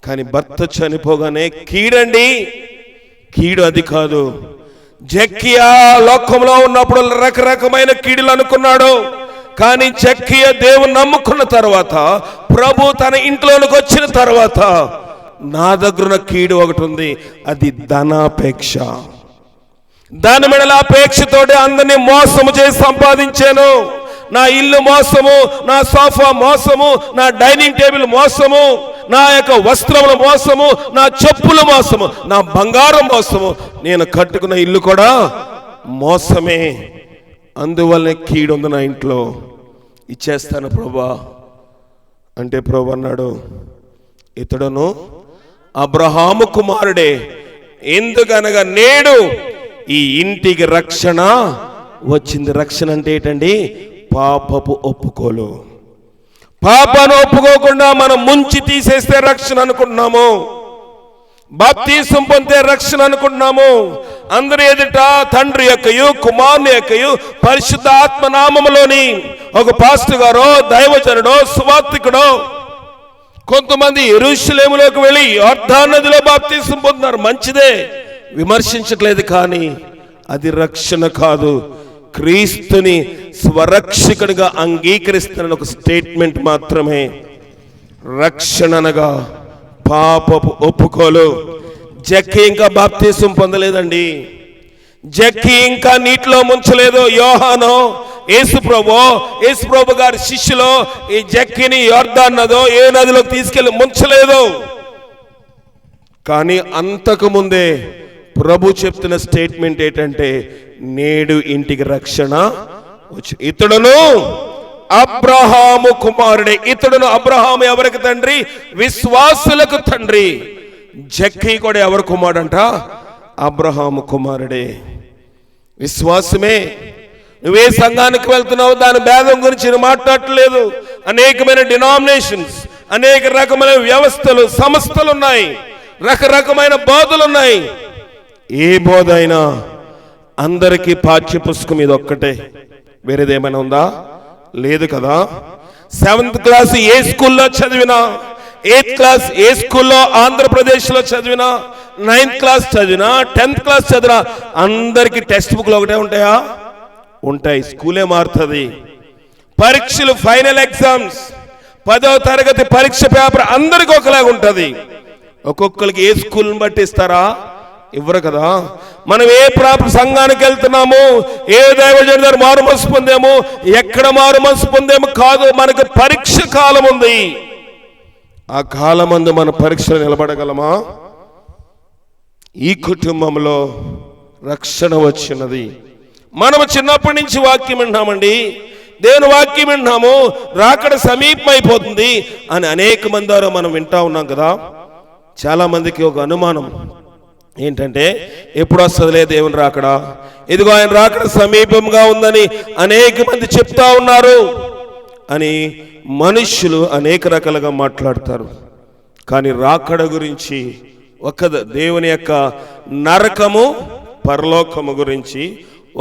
కానీ భర్త చనిపోగానే కీడండి, కీడు అది కాదు. జక్కయ్య లోకంలో ఉన్నప్పుడు రకరకమైన కీడులు అనుకున్నాడు. కానీ జక్కయ్య దేవుని నమ్ముకున్న తర్వాత, ప్రభు తన ఇంట్లోనికి వచ్చిన తర్వాత, నా దగ్గర కీడు ఒకటి ఉంది, అది ధనాపేక్ష. దాని మెడల అపేక్షతోటి అందరినీ మోసము చేసి సంపాదించాను. నా ఇల్లు మోసము, నా సోఫా మోసము, నా డైనింగ్ టేబుల్ మోసము, నా యొక్క వస్త్రముల మోసము, నా చెప్పుల మోసము, నా బంగారం మోసము, నేను కట్టుకున్న ఇల్లు కూడా మోసమే. అందువల్లనే కీడు ఉంది నా ఇంట్లో, ఇచ్చేస్తాను ప్రభువా అంటే ప్రభు అన్నాడు, ఇతడును అబ్రహాము కుమారుడే, ఎందుకనగా నేడు ఈ ఇంటికి రక్షణ వచ్చింది. రక్షణ అంటే ఏంటండి? పాపపు ఒప్పుకోలు. పాపాను ఒప్పుకోకుండా మనం ముంచి తీసేస్తే రక్షణ అనుకుంటున్నాము. బాప్తీసం పొందే రక్షణ అనుకుంటున్నాము. అందరి ఎదుట తండ్రి యొక్కయు కుమారుని యొక్కయు పరిశుద్ధ ఆత్మ నామములోని ఒక పాస్టర్ గారో, దైవజనుడో, సువార్తికుడో, కొంతమంది యెరూషలేములోకి వెళ్ళి యోర్దాను నదిలో బాప్తీసం పొందుతున్నారు. మంచిదే, విమర్శించట్లేదు. కానీ అది రక్షణ కాదు. క్రీస్తుని స్వరక్షకుడిగా అంగీకరిస్తున్న ఒక స్టేట్మెంట్ మాత్రమే రక్షణ అనగా పాపపు ఒప్పుకోలు. జక్కయ్య ఇంకా బాప్తీసం పొందలేదండి. జక్కయ్య ఇంకా నీటిలో ముంచలేదు. యోహానో, యేసుప్రభు గారి శిష్యులో ఈ జక్కయ్యని యోర్దాను నదో ఏ నదిలోకి తీసుకెళ్లి ముంచలేదు. కానీ అంతకు ముందే ప్రభు చెప్తున్న స్టేట్మెంట్ ఏంటంటే, నేడు ఇంటికి రక్షణ వచ్చి. ఇతడును అబ్రహాము కుమారుడే. ఇతడును అబ్రహాము ఎవరికి తండ్రి? విశ్వాసులకు తండ్రి. జక్కయ్య కూడా ఎవరు కుమారుడంట? అబ్రహాము కుమారుడే. విశ్వాసమే. నువ్వే సంఘానికి వెళ్తున్నావు దాని భేదం గురించి నేను మాట్లాడట్లేదు. అనేకమైన డినామినేషన్స్, అనేక రకమైన వ్యవస్థలు, సంస్థలు ఉన్నాయి, రకరకమైన బోధలు ఉన్నాయి. ఏ బోధ అయినా అందరికీ పాఠ్యపుస్తకం ఇది ఒక్కటే, వేరేదేమైనా ఉందా? లేదు కదా. 7th క్లాస్ ఏ స్కూల్లో చదివినా, 8th క్లాస్ ఏ స్కూల్లో ఆంధ్రప్రదేశ్లో చదివినా, 9th క్లాస్ చదివినా, 10th క్లాస్ చదివినా అందరికీ టెక్స్ట్ బుక్లు ఒకటే ఉంటాయా? ఉంటాయి. స్కూలే మారుతుంది. పరీక్షలు, ఫైనల్ ఎగ్జామ్స్, 10వ తరగతి పరీక్ష పేపర్ అందరికి ఒకలాగా ఉంటుంది. ఒక్కొక్కరికి ఏ స్కూల్ని బట్టి ఇస్తారా? ఇవ్వరు కదా. మనం ఏ సంఘానికి వెళ్తున్నాము, ఏ దైవజనుడి దగ్గర మారు మనసు పొందాము, ఎక్కడ మారు మనసు పొందాము కాదు, మనకు పరీక్ష కాలం ఉంది. ఆ కాలమందు మన పరీక్షలు నిలబడగలమా? ఈ కుటుంబంలో రక్షణ వచ్చినది. మనము చిన్నప్పటి నుంచి వాక్యం వింటున్నామండి, దేవుని వాక్యం వింటున్నాము, రాకడ సమీపమైపోతుంది అని అనేక మంది ద్వారా మనం వింటా ఉన్నాం కదా. చాలా మందికి ఒక అనుమానం ఏంటంటే, ఎప్పుడు వస్తుందిలే దేవుని రాకడ, ఇదిగో ఆయన రాకడ సమీపంగా ఉందని అనేక మంది చెప్తా ఉన్నారు అని మనుష్యులు అనేక రకాలుగా మాట్లాడతారు. కానీ రాకడ గురించి ఒక దేవుని యొక్క నరకము పరలోకము గురించి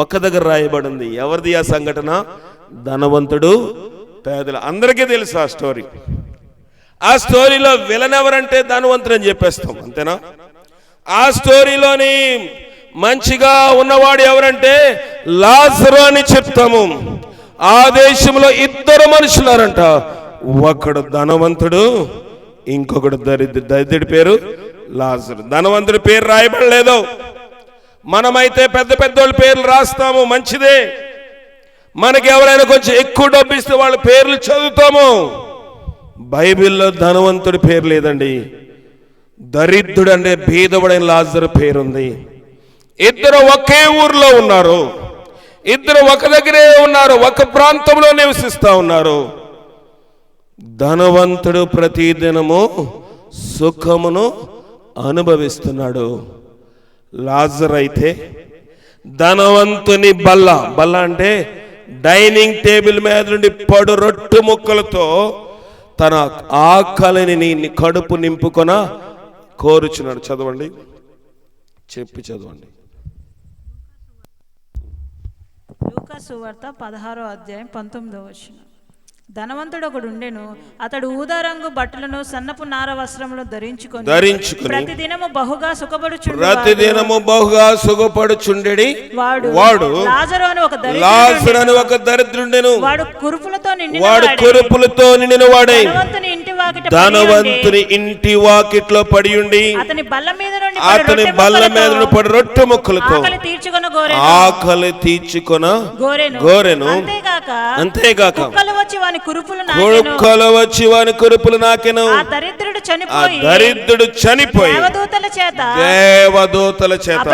ఒక దగ్గర రాయబడింది. ఎవరిది ఆ సంఘటన? ధనవంతుడు పేదలు. అందరికీ తెలుసు ఆ స్టోరీ. ఆ స్టోరీలో విలన్ ఎవరంటే ధనవంతుడు అని చెప్పేస్తాం, అంతేనా? ఆ స్టోరీలోని మంచిగా ఉన్నవాడు ఎవరంటే లాజరు అని చెప్తాము. ఆ దేశంలో ఇద్దరు మనుషులారంట, ఒకడు ధనవంతుడు, ఇంకొకడు దరిద్రుడి పేరు లాజరు. ధనవంతుడి పేరు రాయబడలేదు. మనమైతే పెద్ద పెద్దోళ్ళ పేర్లు రాస్తాము, మంచిదే. మనకి ఎవరైనా కొంచెం ఎక్కువ డబ్బు ఇస్తే వాళ్ళ పేర్లు చదువుతాము. బైబిల్లో ధనవంతుడి పేరు లేదండి. దరిద్రుడు అంటే బీదవుడైన లాజరు పేరుంది. ఇద్దరు ఒకే ఊర్లో ఉన్నారు, ఇద్దరు ఒక దగ్గరే ఉన్నారు, ఒక ప్రాంతంలో నివసిస్తా ఉన్నారు. ధనవంతుడు ప్రతిదినము సుఖమును అనుభవిస్తున్నాడు. లాజరు అయితే ధనవంతుని బల్ల అంటే డైనింగ్ టేబుల్ మీద నుండి పడు రొట్టె ముక్కలతో తన ఆకలిని కడుపు నింపుకొన కోరుచున్నాడు. చదవండి, చెప్పి చదవండి. లూకా సువార్త 16వ అధ్యాయం 19వ వచనం. ధనవంతుడు ఒకడు ఉండెను, అతడు ఊదా రంగు బట్టలను సన్నపు నార వస్త్రములు ధరించుకొని ప్రతిదినము బహుగా సుఖపడుచుండెడి వాడు లాజరు అని ఒక దరిద్రుండెను. వాడు కురుపులతో నిండిన వాడై ధనవంతుని ఇంటి వాకిట్లో పడి ఉండి అతని బల్ల మీద నుండి పడి రొట్టె ముక్కలతో ఆకలి తీర్చుకొన గోరెను. అంతేగాక కుక్కలు వచ్చి వాని కురుపులు నాకెను. ఆ దరిద్రుడు చనిపోయి దేవదూతల చేత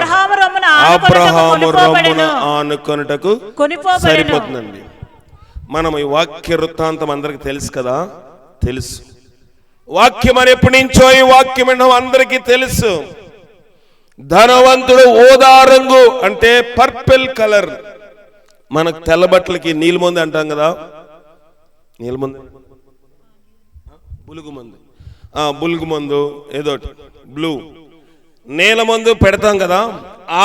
అబ్రహాము రొమ్మున ఆనుకొనుటకు సరిపోతుందండి. మనం ఈ వాక్య వృత్తాంతం అందరికి తెలుసు కదా, తెలుసు. వాక్యం అని ఎప్పటి నుంచో ఈ వాక్యం అందరికీ తెలుసు. ధనవంతుడు ఊదా రంగు అంటే పర్పుల్ కలర్. మనకు తెల్ల బట్టలకి నీలిమందు అంటాం కదా, నీలమందు బులుగు మందు ఏదో బ్లూ నీలమందు పెడతాం కదా,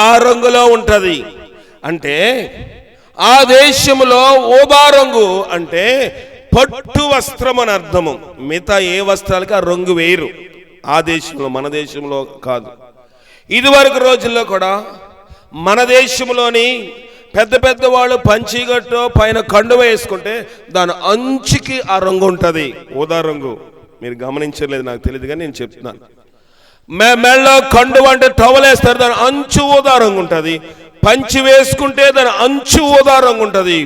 ఆ రంగులో ఉంటది. అంటే ఆ దేశంలో ఊదా రంగు అంటే పట్టు వస్త్రం అని అర్థము. మిగతా ఏ వస్త్రాలకి ఆ రంగు వేయరు ఆ దేశంలో, మన దేశంలో కాదు. ఇదివరకు రోజుల్లో కూడా మన దేశంలోని పెద్ద పెద్ద వాళ్ళు పంచీగట్టు పైన కండువ వేసుకుంటే దాని అంచుకి ఆ రంగు ఉంటుంది, ఊదా రంగు. మీరు గమనించలేదు, నాకు తెలియదు కానీ నేను చెప్తున్నాను. మెళ్ళో కండువ అంటే టవలేస్తారు, దాని అంచు ఊదా రంగు ఉంటుంది. పంచి వేసుకుంటే దాని అంచు ఊదా రంగు ఉంటుంది.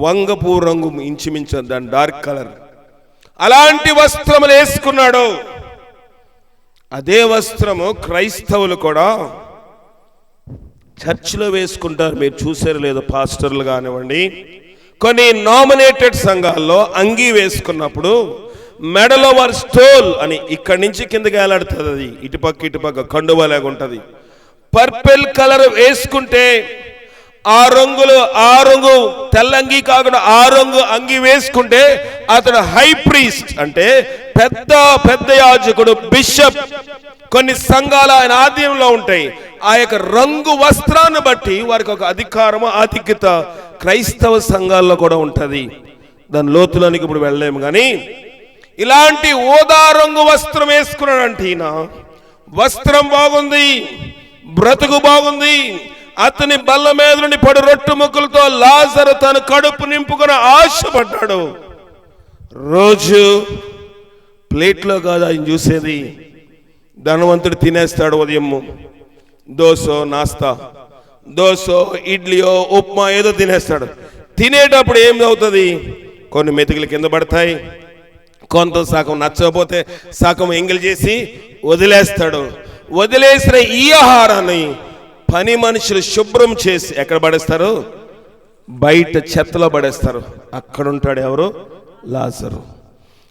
వంగపూ రంగు ఇంచుమించు దాని డార్క్ కలర్. అలాంటి వస్త్రములు వేసుకున్నాడు. అదే వస్త్రము క్రైస్తవులు కూడా చర్చిలో వేసుకుంటారు. మీరు చూసారు లేదో, పాస్టర్లు కానివ్వండి, కొన్ని నామినేటెడ్ సంఘాల్లో అంగీ వేసుకున్నప్పుడు మెడలో వారి స్టోల్ అని ఇక్కడి నుంచి కిందకి వేలాడుతుంది. అది ఇటుపక్క కండువలాగా ఉంటుంది. పర్పుల్ కలర్ వేసుకుంటే ఆ రంగు తెల్లంగి కాకుండా ఆ రంగు అంగి వేసుకుంటే అతడు హై ప్రీస్ట్ అంటే పెద్ద యాజకుడు, బిషప్. కొన్ని సంఘాలు ఆయన ఆధీనంలో ఉంటాయి. ఆ యొక్క రంగు వస్త్రాన్ని బట్టి వారికి ఒక అధికారము, ఆధిక్యత క్రైస్తవ సంఘాల్లో కూడా ఉంటుంది. దాని లోతులోనికి ఇప్పుడు వెళ్ళలేము. కానీ ఇలాంటి ఊదా రంగు వస్త్రం వేసుకున్నాడంటే ఈయన వస్త్రం బాగుంది, బ్రతుకు బాగుంది. అతని బల్ల మీద నుండి పడు రొట్టె ముక్కలతో లాజరు తన కడుపు నింపుకొని ఆశపడ్డాడు. రోజు ప్లేట్లో కాదు ఆయన చూసేది. ధనవంతుడు తినేస్తాడు ఉదయం, దోసో నాస్తా, దోసో ఇడ్లీయో ఉప్మా ఏదో తినేస్తాడు. తినేటప్పుడు ఏం అవుతుంది? కొన్ని మెతుకులు కింద పడతాయి, కొంత సగం నచ్చకపోతే సగం ఎంగిల్ చేసి వదిలేస్తాడు. వదిలేసిన ఈ ఆహారాన్ని పని మనుషులు శుభ్రం చేసి ఎక్కడ పడేస్తారు? బయట చెత్తలో పడేస్తారు. అక్కడ ఉంటాడు ఎవరు? లాజరు.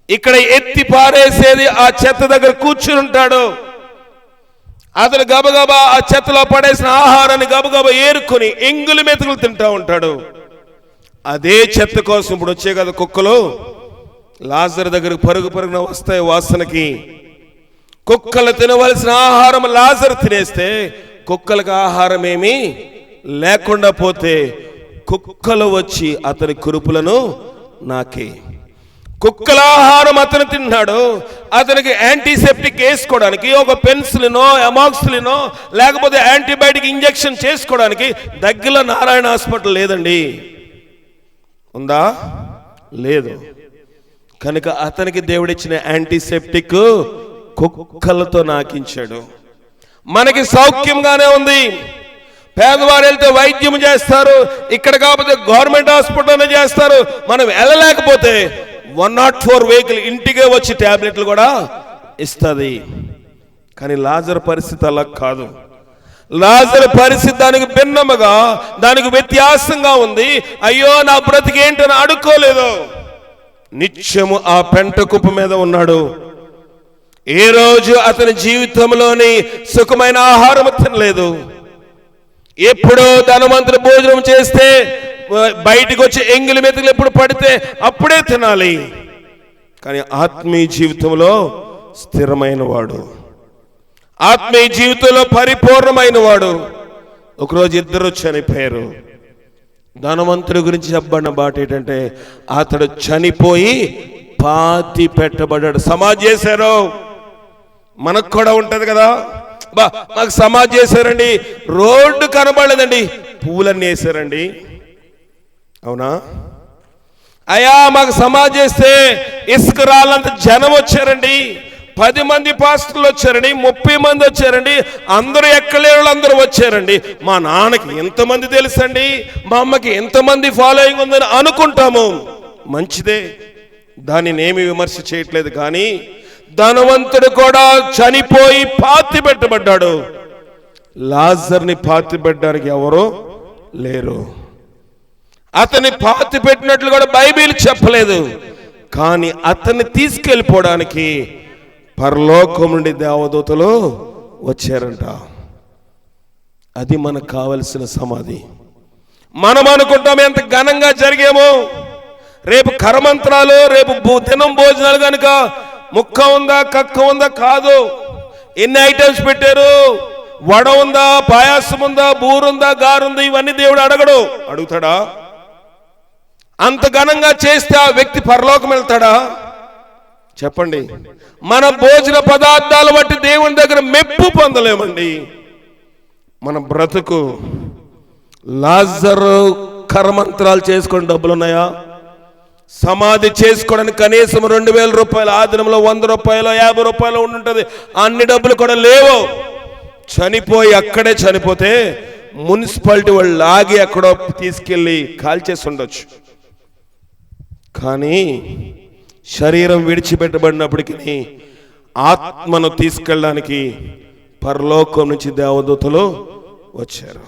ఇక్కడ ఎత్తి పారేసేది ఆ చెత్త దగ్గర కూర్చుని ఉంటాడు. అతను గబగబా ఆ చెత్తలో పడేసిన ఆహారాన్ని గబగబా ఏరుకొని ఎంగులు మెతుకులు తింటా ఉంటాడు. అదే చెత్త కోసం ఇప్పుడు వచ్చే కదా కుక్కలు, లాజరు దగ్గరకు పరుగు పరుగున వస్తాయి వాసనకి. కుక్కలు తినవలసిన ఆహారం లాజరు తినేస్తే కుక్కలకు ఆహారం ఏమీ లేకుండా పోతే కుక్కలు వచ్చి అతని కురుపులను నాకే. కుక్కల ఆహారం అతను తిన్నాడు. అతనికి యాంటీసెప్టిక్ వేసుకోవడానికి ఒక పెన్సిలినో అమాక్సిలినో లేకపోతే యాంటీబయాటిక్ ఇంజెక్షన్ చేసుకోవడానికి దగ్గరలో నారాయణ హాస్పిటల్ లేదండి. ఉందా? లేదు. కనుక అతనికి దేవుడిచ్చిన యాంటీసెప్టిక్ కుక్కలతో నాకించాడు. మనకి సౌఖ్యంగానే ఉంది. పేదవారు వెళ్తే వైద్యం చేస్తారు, ఇక్కడ కాకపోతే గవర్నమెంట్ హాస్పిటల్ చేస్తారు. మనం వెళ్ళలేకపోతే 104 వెహికల్ ఇంటికే వచ్చి టాబ్లెట్లు కూడా ఇస్తుంది. కానీ లాజరు పరిస్థితి అలా కాదు. లాజరు పరిస్థితి దానికి భిన్నముగా, దానికి వ్యత్యాసంగా ఉంది. అయ్యో నా బ్రతికేంటని అడుక్కోలేదు. నిత్యము ఆ పెంట కుప్ప మీద ఉన్నాడు. ఏ రోజు అతని జీవితంలోని సుఖమైన ఆహారం తినలేదు. ఎప్పుడో ధనవంతుడు భోజనం చేస్తే బయటికి వచ్చి ఎంగిలి మెతుకులు ఎప్పుడు పడితే అప్పుడే తినాలి. కానీ ఆత్మీయ జీవితంలో స్థిరమైన వాడు, ఆత్మీయ జీవితంలో పరిపూర్ణమైన వాడు. ఒకరోజు ఇద్దరు చనిపోయారు. ధనవంతుడి గురించి చెప్పబడిన మాట ఏంటంటే అతడు చనిపోయి పాతి పెట్టబడ్డాడు. సమాధి చేశారు. మనకు కూడా ఉంటది కదా, మాకు సమాధి చేశారండి, రోడ్డు కనబడలేదండి, పువ్వులన్నీ వేశారండి. అవునా? అయ్యా మాకు సమాధి చేస్తే ఇసుక రాళ్ళంత జనం వచ్చారండి, 10 మంది పాస్టర్లు వచ్చారండి, 30 మంది వచ్చారండి, అందరూ ఎక్కలేరు అందరూ వచ్చారండి. మా నాన్నకి ఎంతమంది తెలుసండి, మా అమ్మకి ఎంతమంది ఫాలోయింగ్ ఉందని అనుకుంటాము. మంచిదే, దాన్ని ఏమి విమర్శ చేయట్లేదు. కానీ ధనవంతుడు కూడా చనిపోయి పాతి పెట్టబడ్డాడు. లాజర్ని పాతి పెట్టడానికి ఎవరో లేరు. అతన్ని పాతి పెట్టినట్లు కూడా బైబిల్ చెప్పలేదు. కానీ అతన్ని తీసుకెళ్ళిపోవడానికి పరలోకం నుండి దేవదూతలు వచ్చారంట. అది మనకు కావలసిన సమాధి. మనం అనుకుంటాం ఎంత ఘనంగా జరిగేమో, రేపు కరమంత్రాలు, రేపు దినం భోజనాలు కనుక ముక్క ఉందా కక్క ఉందా కాదు, ఎన్ని ఐటమ్స్ పెట్టారు, వడ ఉందా, పాయాసం ఉందా, బూరుందా, గారుందా, ఇవన్నీ దేవుడు అడగడు. అడుగుతాడా? అంత ఘనంగా చేస్తే ఆ వ్యక్తి పరలోకం వెళ్తాడా? చెప్పండి. మన భోజన పదార్థాలు బట్టి దేవుని దగ్గర మెప్పు పొందలేమండి. మన బ్రతుకు లాజరు కరమంత్రాలు చేసుకొని డబ్బులు ఉన్నాయా? సమాధి చేసుకోవడానికి కనీసం 2000 రూపాయలు, ఆ దినంలో 100 రూపాయలు 50 రూపాయలు ఉండుంటది. అన్ని డబ్బులు కూడా లేవు. చనిపోయి అక్కడే చనిపోతే మున్సిపాలిటీ వాళ్ళు లాగి ఎక్కడో తీసుకెళ్ళి కాల్చేసి ఉండొచ్చు. కానీ శరీరం విడిచిపెట్టబడినప్పటికీ ఆత్మను తీసుకెళ్ళడానికి పరలోకం నుంచి దేవదూతలు వచ్చారు.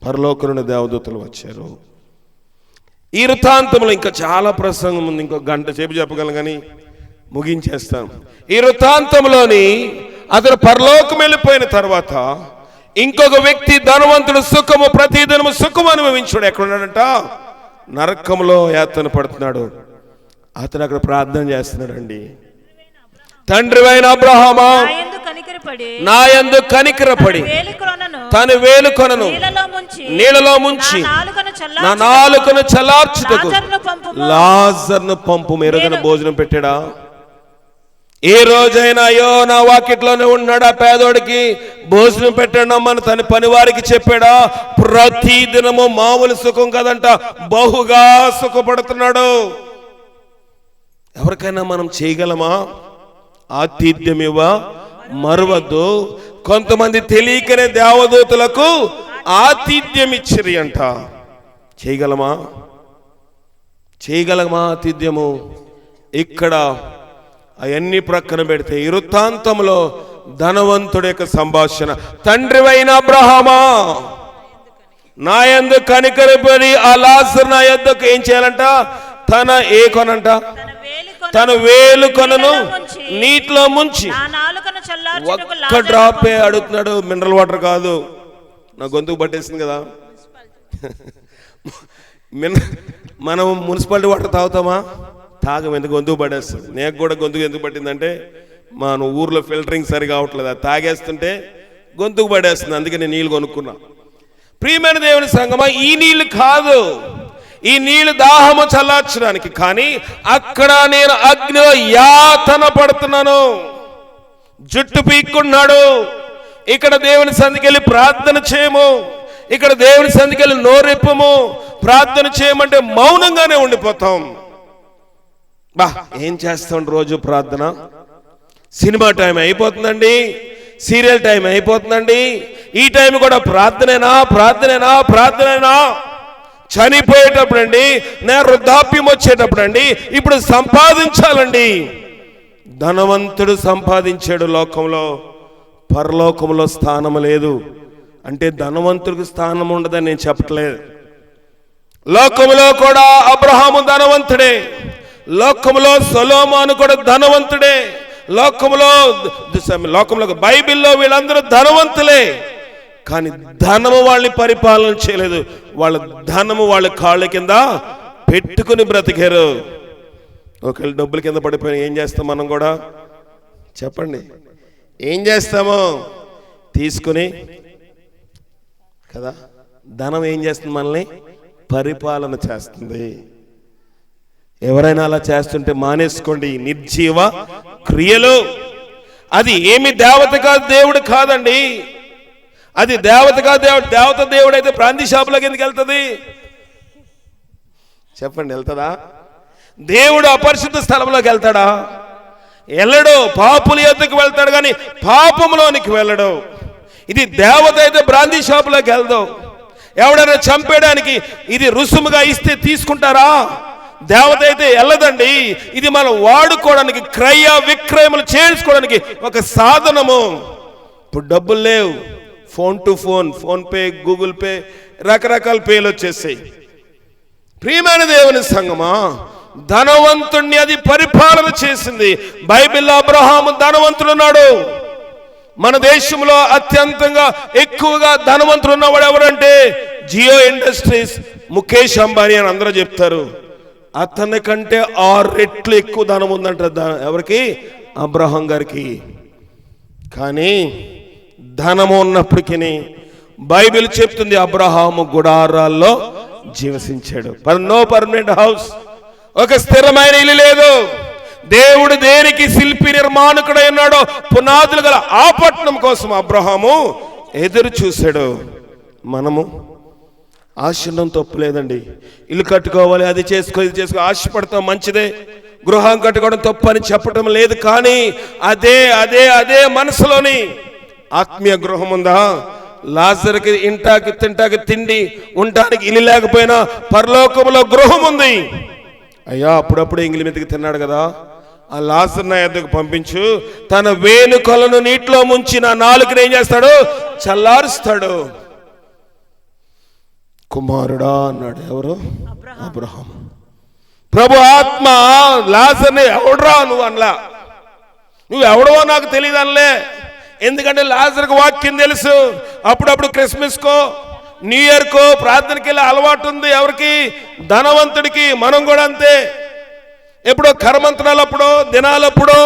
పరలోకం నుండి దేవదూతలు వచ్చారు. ఈ వృత్తాంతంలో ఇంకా చాలా ప్రసంగం ఉంది, ఇంకో గంట సేపు చెప్పగలను కానీ ముగించేస్తాను. ఈ వృత్తాంతంలోని అతను పరలోకం వెళ్ళిపోయిన తర్వాత ఇంకొక వ్యక్తి ధనవంతుడు సుఖము, ప్రతిదినము సుఖము అనుభవించాడు. ఎక్కడున్నాడంట? నరకంలో యాతన పడుతున్నాడు. అతను అక్కడ ప్రార్థన చేస్తున్నాడండి. తండ్రివైన అబ్రహామా, నా యందు కనికరపడి తన వేలుకొనను నీళ్ళలో ముంచి నా నాలుకను చల్లార్చుటకు లాజర్ను పంపు. మెరుగైన భోజనం పెట్టాడా? ఏ రోజైనా అయ్యో నా వాకిట్లోనే ఉన్నాడా పేదోడికి భోజనం పెట్టండమ్మని తన పని వారికి చెప్పాడా? ప్రతి దినము మామూలు సుఖం కదంట, బహుగా సుఖపడుతున్నాడు. ఎవరికైనా మనం చేయగలమా? ఆతిథ్యం ఇవ్వ మరవద్దు. కొంతమంది తెలియకనే దేవదూతలకు ఆతిథ్యం ఇచ్చిరి అంట. చేయగలమా ఆతిథ్యము? ఇక్కడ అవన్నీ ప్రక్కన పెడితే ఈ వృత్తాంతంలో ధనవంతుడి యొక్క సంభాషణ, తండ్రివైన అబ్రహామా, నా యందు కనికరపడి ఆ లాజరు నా యొద్దకు ఏం చేయాలంట? తన వేలు కొనను నీటిలో ముంచి, ఒక్క డ్రాపే అడుగుతున్నాడు, మినరల్ వాటర్ కాదు. నా గొంతుకు పట్టేసింది కదా. మనం మున్సిపాలిటీ వాటర్ తాగుతామా? తాగం, ఎందుకు గొంతుకు పడేస్తుంది. నేను కూడా గొంతుకు ఎందుకు పట్టిందంటే మన ఊర్లో ఫిల్టరింగ్ సరిగా అవట్లేదు, అది తాగేస్తుంటే గొంతుకు పడేస్తుంది, అందుకే నేను నీళ్ళు కొనుక్కున్నా. ప్రియమైన దేవుని సంగమా, ఈ నీళ్లు కాదు, ఈ నీళ్లు దాహము చల్లార్చడానికి. కానీ అక్కడ నేను అగ్నిలో యాతన పడుతున్నాను. జుట్టు పీక్కున్నాడు. ఇక్కడ దేవుని సన్నిధికెళ్ళి ప్రార్థన చేయము, ఇక్కడ దేవుని సన్నిధికెళ్ళి నోరెప్పము, ప్రార్థన చేయమంటే మౌనంగానే ఉండిపోతాం. ఏం చేస్తాం రోజు ప్రార్థన? సినిమా టైం అయిపోతుందండి, సీరియల్ టైం అయిపోతుందండి, ఈ టైం కూడా ప్రార్థనేనా. చనిపోయేటప్పుడు అండి, నా వృద్ధాప్యం వచ్చేటప్పుడు అండి, ఇప్పుడు సంపాదించాలండి. ధనవంతుడు సంపాదించాడు లోకంలో, పరలోకంలో స్థానం లేదు. అంటే ధనవంతుడికి స్థానం ఉండదని నేను చెప్పట్లేదు. లోకములో కూడా అబ్రహాము ధనవంతుడే, లోకములో సొలొమోను కూడా ధనవంతుడే, లోకంలో బైబిల్లో వీళ్ళందరూ ధనవంతులే. కానీ ధనము వాళ్ళని పరిపాలన చేయలేదు. వాళ్ళ ధనము వాళ్ళ కాళ్ళ కింద పెట్టుకుని బ్రతికారు. ఒకవేళ డబ్బుల కింద పడిపోయిన ఏం చేస్తాం మనం కూడా? చెప్పండి, ఏం చేస్తామో తీసుకుని కదా. ధనం ఏం చేస్తుంది? మనల్ని పరిపాలన చేస్తుంది. ఎవరైనా అలా చేస్తుంటే మానేసుకోండి. నిర్జీవ క్రియలు. అది ఏమి దేవత కాదు, దేవుడు కాదండి. అది దేవత కాదు, దేవత దేవుడు అయితే ప్రాంతీ షాపులోకి ఎందుకు వెళ్తుంది? చెప్పండి, వెళ్తుందా? దేవుడు అపరిశుద్ధ స్థలంలోకి వెళ్తాడా? వెళ్ళడు. పాపుల యొద్దకు వెళ్తాడు కానీ పాపంలోనికి వెళ్ళడు. ఇది దేవత అయితే బ్రాందీ షాపులోకి వెళ్దాం. ఎవడైనా చంపేయడానికి ఇది రుసుముగా ఇస్తే తీసుకుంటారా? దేవత అయితే వెళ్ళదండి. ఇది మనం వాడుకోవడానికి, క్రయ విక్రయములు చేసుకోవడానికి ఒక సాధనము. ఇప్పుడు డబ్బులు లేవు, phone to phone, phone pay, Google pay, రకరకాల పేలు వచ్చేసాయి. ప్రియమైన దేవుని సంగమా, ధనవంతుణ్ణి అది పరిపాలన చేసింది. బైబిల్లో అబ్రహాము ధనవంతుడున్నాడు. మన దేశంలో అత్యంతంగా ఎక్కువగా ధనవంతులు ఉన్నవాడు ఎవరంటే జియో ఇండస్ట్రీస్ ముఖేష్ అంబానీ అని అందరూ చెప్తారు. అతని కంటే 6 రెట్లు ఎక్కువ ధనం ఉందంట. ఎవరికి? అబ్రహాం గారికి. కానీ ధనము ఉన్నప్పటికీ బైబిల్ చెప్తుంది అబ్రహాము గుడారాల్లో జీవసించాడు. నో పర్మనెంట్ హౌస్, ఒక స్థిరమైన ఇల్లు లేదు. దేవుడు దేనికి శిల్పి నిర్మాణకుడై ఉన్నాడో పునాదులు గల ఆ పట్టణం కోసం అబ్రహాము ఎదురు చూశాడు. మనము ఆశనం తప్పులేదండి. ఇల్లు కట్టుకోవాలి, అది చేసుకో, ఇది చేసుకో, ఆశపడతాం, మంచిదే. గృహం కట్టుకోవడం తప్పు అని చెప్పడం లేదు. కానీ అదే అదే అదే మనసులోని ఆత్మీయ గృహం ఉందా? లాజరుకి ఇంటాకి తింటాకి తిండి, ఉండడానికి ఇల్లు లేకపోయినా పరలోకంలో గృహం ఉంది. అయ్యా, అప్పుడప్పుడు ఎంగిలి మీదకి తిన్నాడు కదా, ఆ లాజరు నా యొద్దకు పంపించు. తన వేణుకొలను నీటిలో ముంచి నా నాలుకను ఏం చేస్తాడు? చల్లారుస్తాడు. కుమారుడా అన్నాడు. ఎవరు? అబ్రహాం. ప్రభు ఆత్మ లాజరుని ఎవడరా నువ్వు అనలా. నువ్వు ఎవడవో నాకు తెలియదు అనలే. ఎందుకంటే లాజరుకు వాక్యం తెలుసు. అప్పుడప్పుడు క్రిస్మస్కో న్యూ ఇయర్కో ప్రార్థనకి వెళ్ళే అలవాటు ఉంది ఎవరికి? ధనవంతుడికి. మనం కూడా అంతే. ఎప్పుడో కరమంత్రాలు అప్పుడో, దినాలప్పుడో,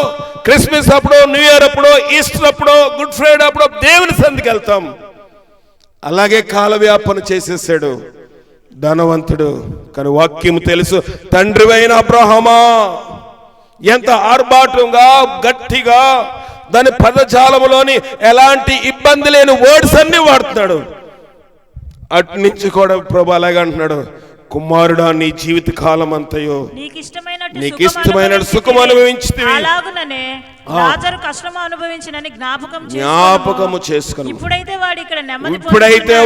క్రిస్మస్ అప్పుడో, న్యూ ఇయర్ అప్పుడో, ఈస్టర్ అప్పుడో, గుడ్ ఫ్రైడే అప్పుడో దేవుని సన్నిధికి వెళ్తాం. అలాగే కాలవ్యాపన చేసేసాడు ధనవంతుడు. కానీ వాక్యం తెలుసు. తండ్రివైన అబ్రహామా, ఎంత ఆర్భాటంగా గట్టిగా దాని పదజాలములోని ఎలాంటి ఇబ్బంది లేని వర్డ్స్ అన్ని వాడుతున్నాడు. అటు నుంచి కూడా ప్రభు అలాగే అంటున్నాడు, కుమారుడా నీ జీవిత కాలం అంతయో నీకు ఇష్టమైన సుఖం అనుభవించి అలాగుననే లాజరు కష్టము అనుభవించినని జ్ఞాపకము చేసుకుని ఇప్పుడైతే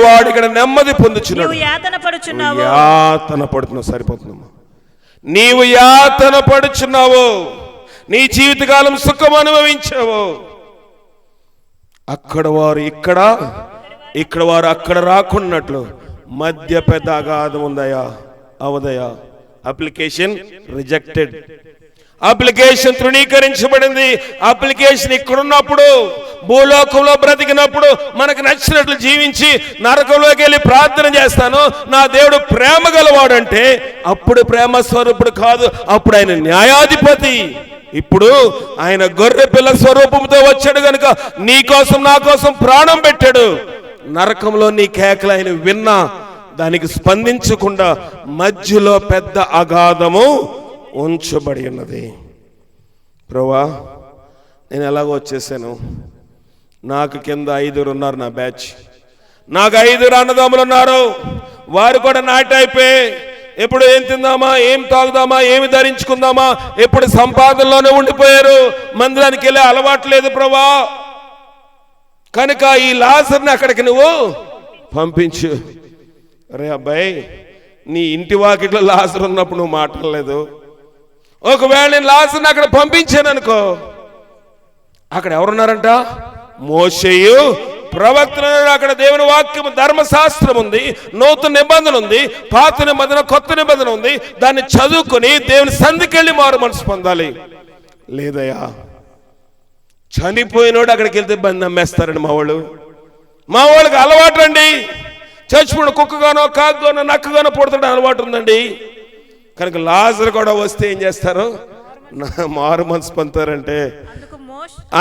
వాడు ఇక్కడ నెమ్మది పొందుచున్నాడు. యాతన పడుచున్నావు. సరిపోతుందమ్మా. నీవు యాతన పడుచున్నావు, నీ జీవితకాలం సుఖం అనుభవించావు. అక్కడ వారు ఇక్కడ వారు అక్కడ రాకున్నట్లు మధ్య పెద్ద అగాధం ఉందయా, అవదయా. అప్లికేషన్ రిజెక్టెడ్, అప్లికేషన్ తృణీకరించబడింది. అప్లికేషన్ ఇక్కడున్నప్పుడు, భూలోకంలో బ్రతికినప్పుడు మనకు నచ్చినట్లు జీవించి నరకంలోకి వెళ్ళి ప్రార్థన చేస్తాను, నా దేవుడు ప్రేమ గలవాడంటే అప్పుడు ప్రేమ స్వరూపుడు కాదు, అప్పుడు ఆయన న్యాయాధిపతి. ఇప్పుడు ఆయన గొర్రె పిల్ల స్వరూపంతో వచ్చాడు గనుక నీ కోసం నా కోసం ప్రాణం పెట్టాడు. నరకంలో నీ కేకలు ఆయన విన్నా దానికి స్పందించకుండా మధ్యలో పెద్ద అగాధము ఉంచబడి ఉన్నది. ప్రభువా, నేను ఎలాగో వచ్చేసాను. నాకు కింద 5 ఉన్నారు, నా బ్యాచ్. నాకు 5 అన్నదమ్ములు ఉన్నారు, వారు కూడా నాటైపోయి ఎప్పుడు ఏం తిందామా, ఏం తాగుదామా, ఏమి ధరించుకుందామా, ఎప్పుడు సంపాదనలోనే ఉండిపోయారు. మందిరానికి వెళ్ళే అలవాటు లేదు ప్రభువా. కనుక ఈ లాజరుని అక్కడికి నువ్వు పంపించు. అరే అబ్బాయి, నీ ఇంటి వాకిట్లో లాజరు ఉన్నప్పుడు నువ్వు మాట్లాడలేదు. ఒకవేళ నేను లాజరుని అక్కడ పంపించాను అనుకో, అక్కడ ఎవరున్నారంట? మోషేయు ప్రవక్తలు. అక్కడ దేవుని వాక్యం, ధర్మశాస్త్రం ఉంది, నూతన నిబంధన ఉంది, పాత నిబంధన, కొత్త నిబంధన ఉంది. దాన్ని చదువుకొని దేవుని సంధికెళ్ళి మారు మనసు పొందాలి. లేదయ్యా, చనిపోయినోడు అక్కడికి వెళ్తే బండి నమ్మేస్తారండి మా వాళ్ళకి అలవాటు అండి. చచ్చిపోయిన కుక్కగానో కాకుగానో నక్కగానో పుడతాడు అలవాటు ఉందండి. కనుక లాజరు కూడా వస్తే ఏం చేస్తారు? మారు మనసు పొందుతారంటే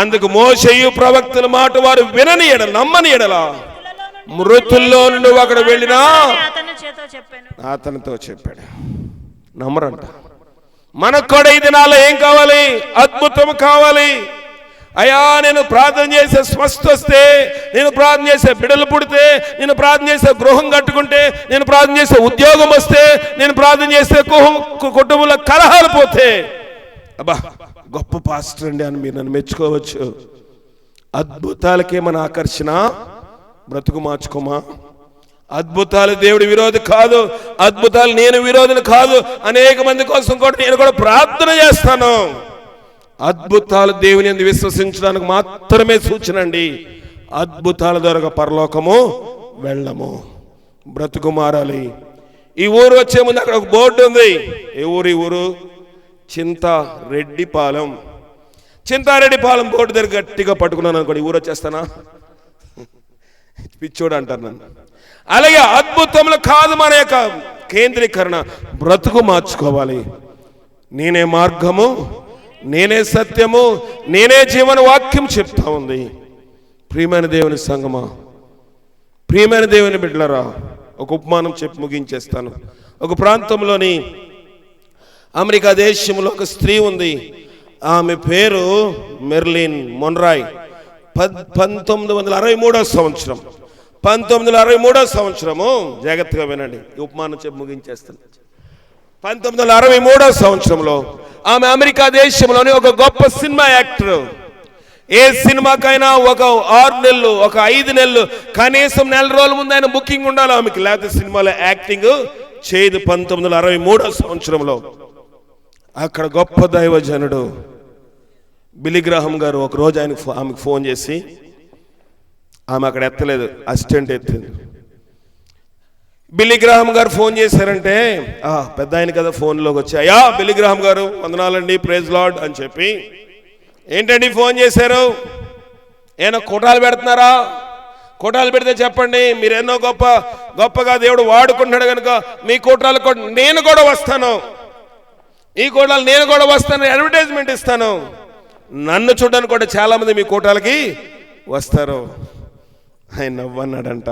అందుకు మోషేయు ప్రవక్తల మాట వారు వినని ఎడల, నమ్మని ఎడల మృతుల్లో నుండి అక్కడ వెళ్ళినా అతనితో చెప్పాడు. నమ్మరంట. మనకు కూడా ఈ దినాల్లో ఏం కావాలి? అద్భుతం కావాలి. అయ్యా, నేను ప్రార్థన చేసే స్వస్థ వస్తే, నేను ప్రార్థన చేసే బిడ్డలు పుడితే, నేను ప్రార్థన చేసే గృహం కట్టుకుంటే, నేను ప్రార్థన చేసే ఉద్యోగం వస్తే, నేను ప్రార్థన చేసే కుటుంబంలో కలహాలు పోతే, అబ్బా గొప్ప పాస్టర్ అండి అని మీరు నన్ను మెచ్చుకోవచ్చు. అద్భుతాలకే మన ఆకర్షణ. బ్రతుకు మార్చుకోమా. అద్భుతాలు దేవుడి విరోధి కాదు, అద్భుతాలు నేను విరోధిని కాదు. అనేక మంది కోసం కూడా నేను కూడా ప్రార్థన చేస్తాను. అద్భుతాలు దేవుని యందు విశ్వసించడానికి మాత్రమే సూచన అండి. అద్భుతాల ద్వారా పరలోకము వెళ్ళము. బ్రతుకు మారాలి. ఈ ఊరు వచ్చే ముందు అక్కడ ఒక బోర్డు ఉంది. ఏ ఊరు? ఈ ఊరు చింతారెడ్డిపాలెం. చింతారెడ్డిపాలెం బోర్డు దగ్గర గట్టిగా పట్టుకున్నాను అనుకోండి, ఈ ఊరు వచ్చేస్తానా? పిచ్చోడు అంటారు నన్ను. అలాగే అద్భుతములు కాదు మన యొక్క కేంద్రీకరణ. బ్రతుకు మార్చుకోవాలి. నేనే మార్గము, నేనే సత్యము, నేనే జీవన వాక్యం చెప్తా ఉంది. ప్రియమైన దేవుని సంగమా, ప్రియమైన దేవుని బిడ్డలరా, ఒక ఉపమానం చెప్పి ముగించేస్తాను. ఒక ప్రాంతంలోని అమెరికా దేశంలో ఒక స్త్రీ ఉంది. ఆమె పేరు మెర్లిన్ మొన్రాయ్. 1963 సంవత్సరం 1963 సంవత్సరము, జాగ్రత్తగా వినండి, ఈ ఉపమానం చెప్పి ముగించేస్తాను. 1963 సంవత్సరంలో ఆమె అమెరికా దేశంలోని ఒక గొప్ప సినిమా యాక్టర్. ఏ సినిమాకైనా ఒక 6 నెలలు, ఒక 5 నెలలు, కనీసం 1 నెల రోజుల ముందు ఆయన బుకింగ్ ఉండాలి ఆమెకి, లేకపోతే సినిమాలో యాక్టింగ్ చేయదు. 1963 సంవత్సరంలో అక్కడ గొప్ప దైవజనుడు బిల్లీ గ్రాహం గారు ఒకరోజు ఆమెకు ఫోన్ చేసి, ఆమె అక్కడ ఎత్తలేదు, అసిస్టెంట్ ఎత్తింది. బిల్లీ గ్రాహం గారు ఫోన్ చేశారంటే పెద్ద ఆయన కదా ఫోన్లోకి వచ్చి, అయ్యా బిల్లీ గ్రాహం గారు వందనాలండి, ప్రైజ్ లార్డ్ అని చెప్పి, ఏంటండి ఫోన్ చేశారు? ఏమో కుటాలు పెడుతున్నారా? కుటాలు పెడితే చెప్పండి, మీరెన్నో గొప్పగా దేవుడు వాడుకుంటున్నాడు కనుక మీ కుట్రాలు నేను కూడా వస్తాను, ఈ కోటాలు నేను కూడా వస్తాను, అడ్వర్టైజ్మెంట్ ఇస్తాను. నన్ను చూడడానికి కూడా చాలా మంది మీ కోటాలకి వస్తారు. ఆయన నవ్వన్నాడంట,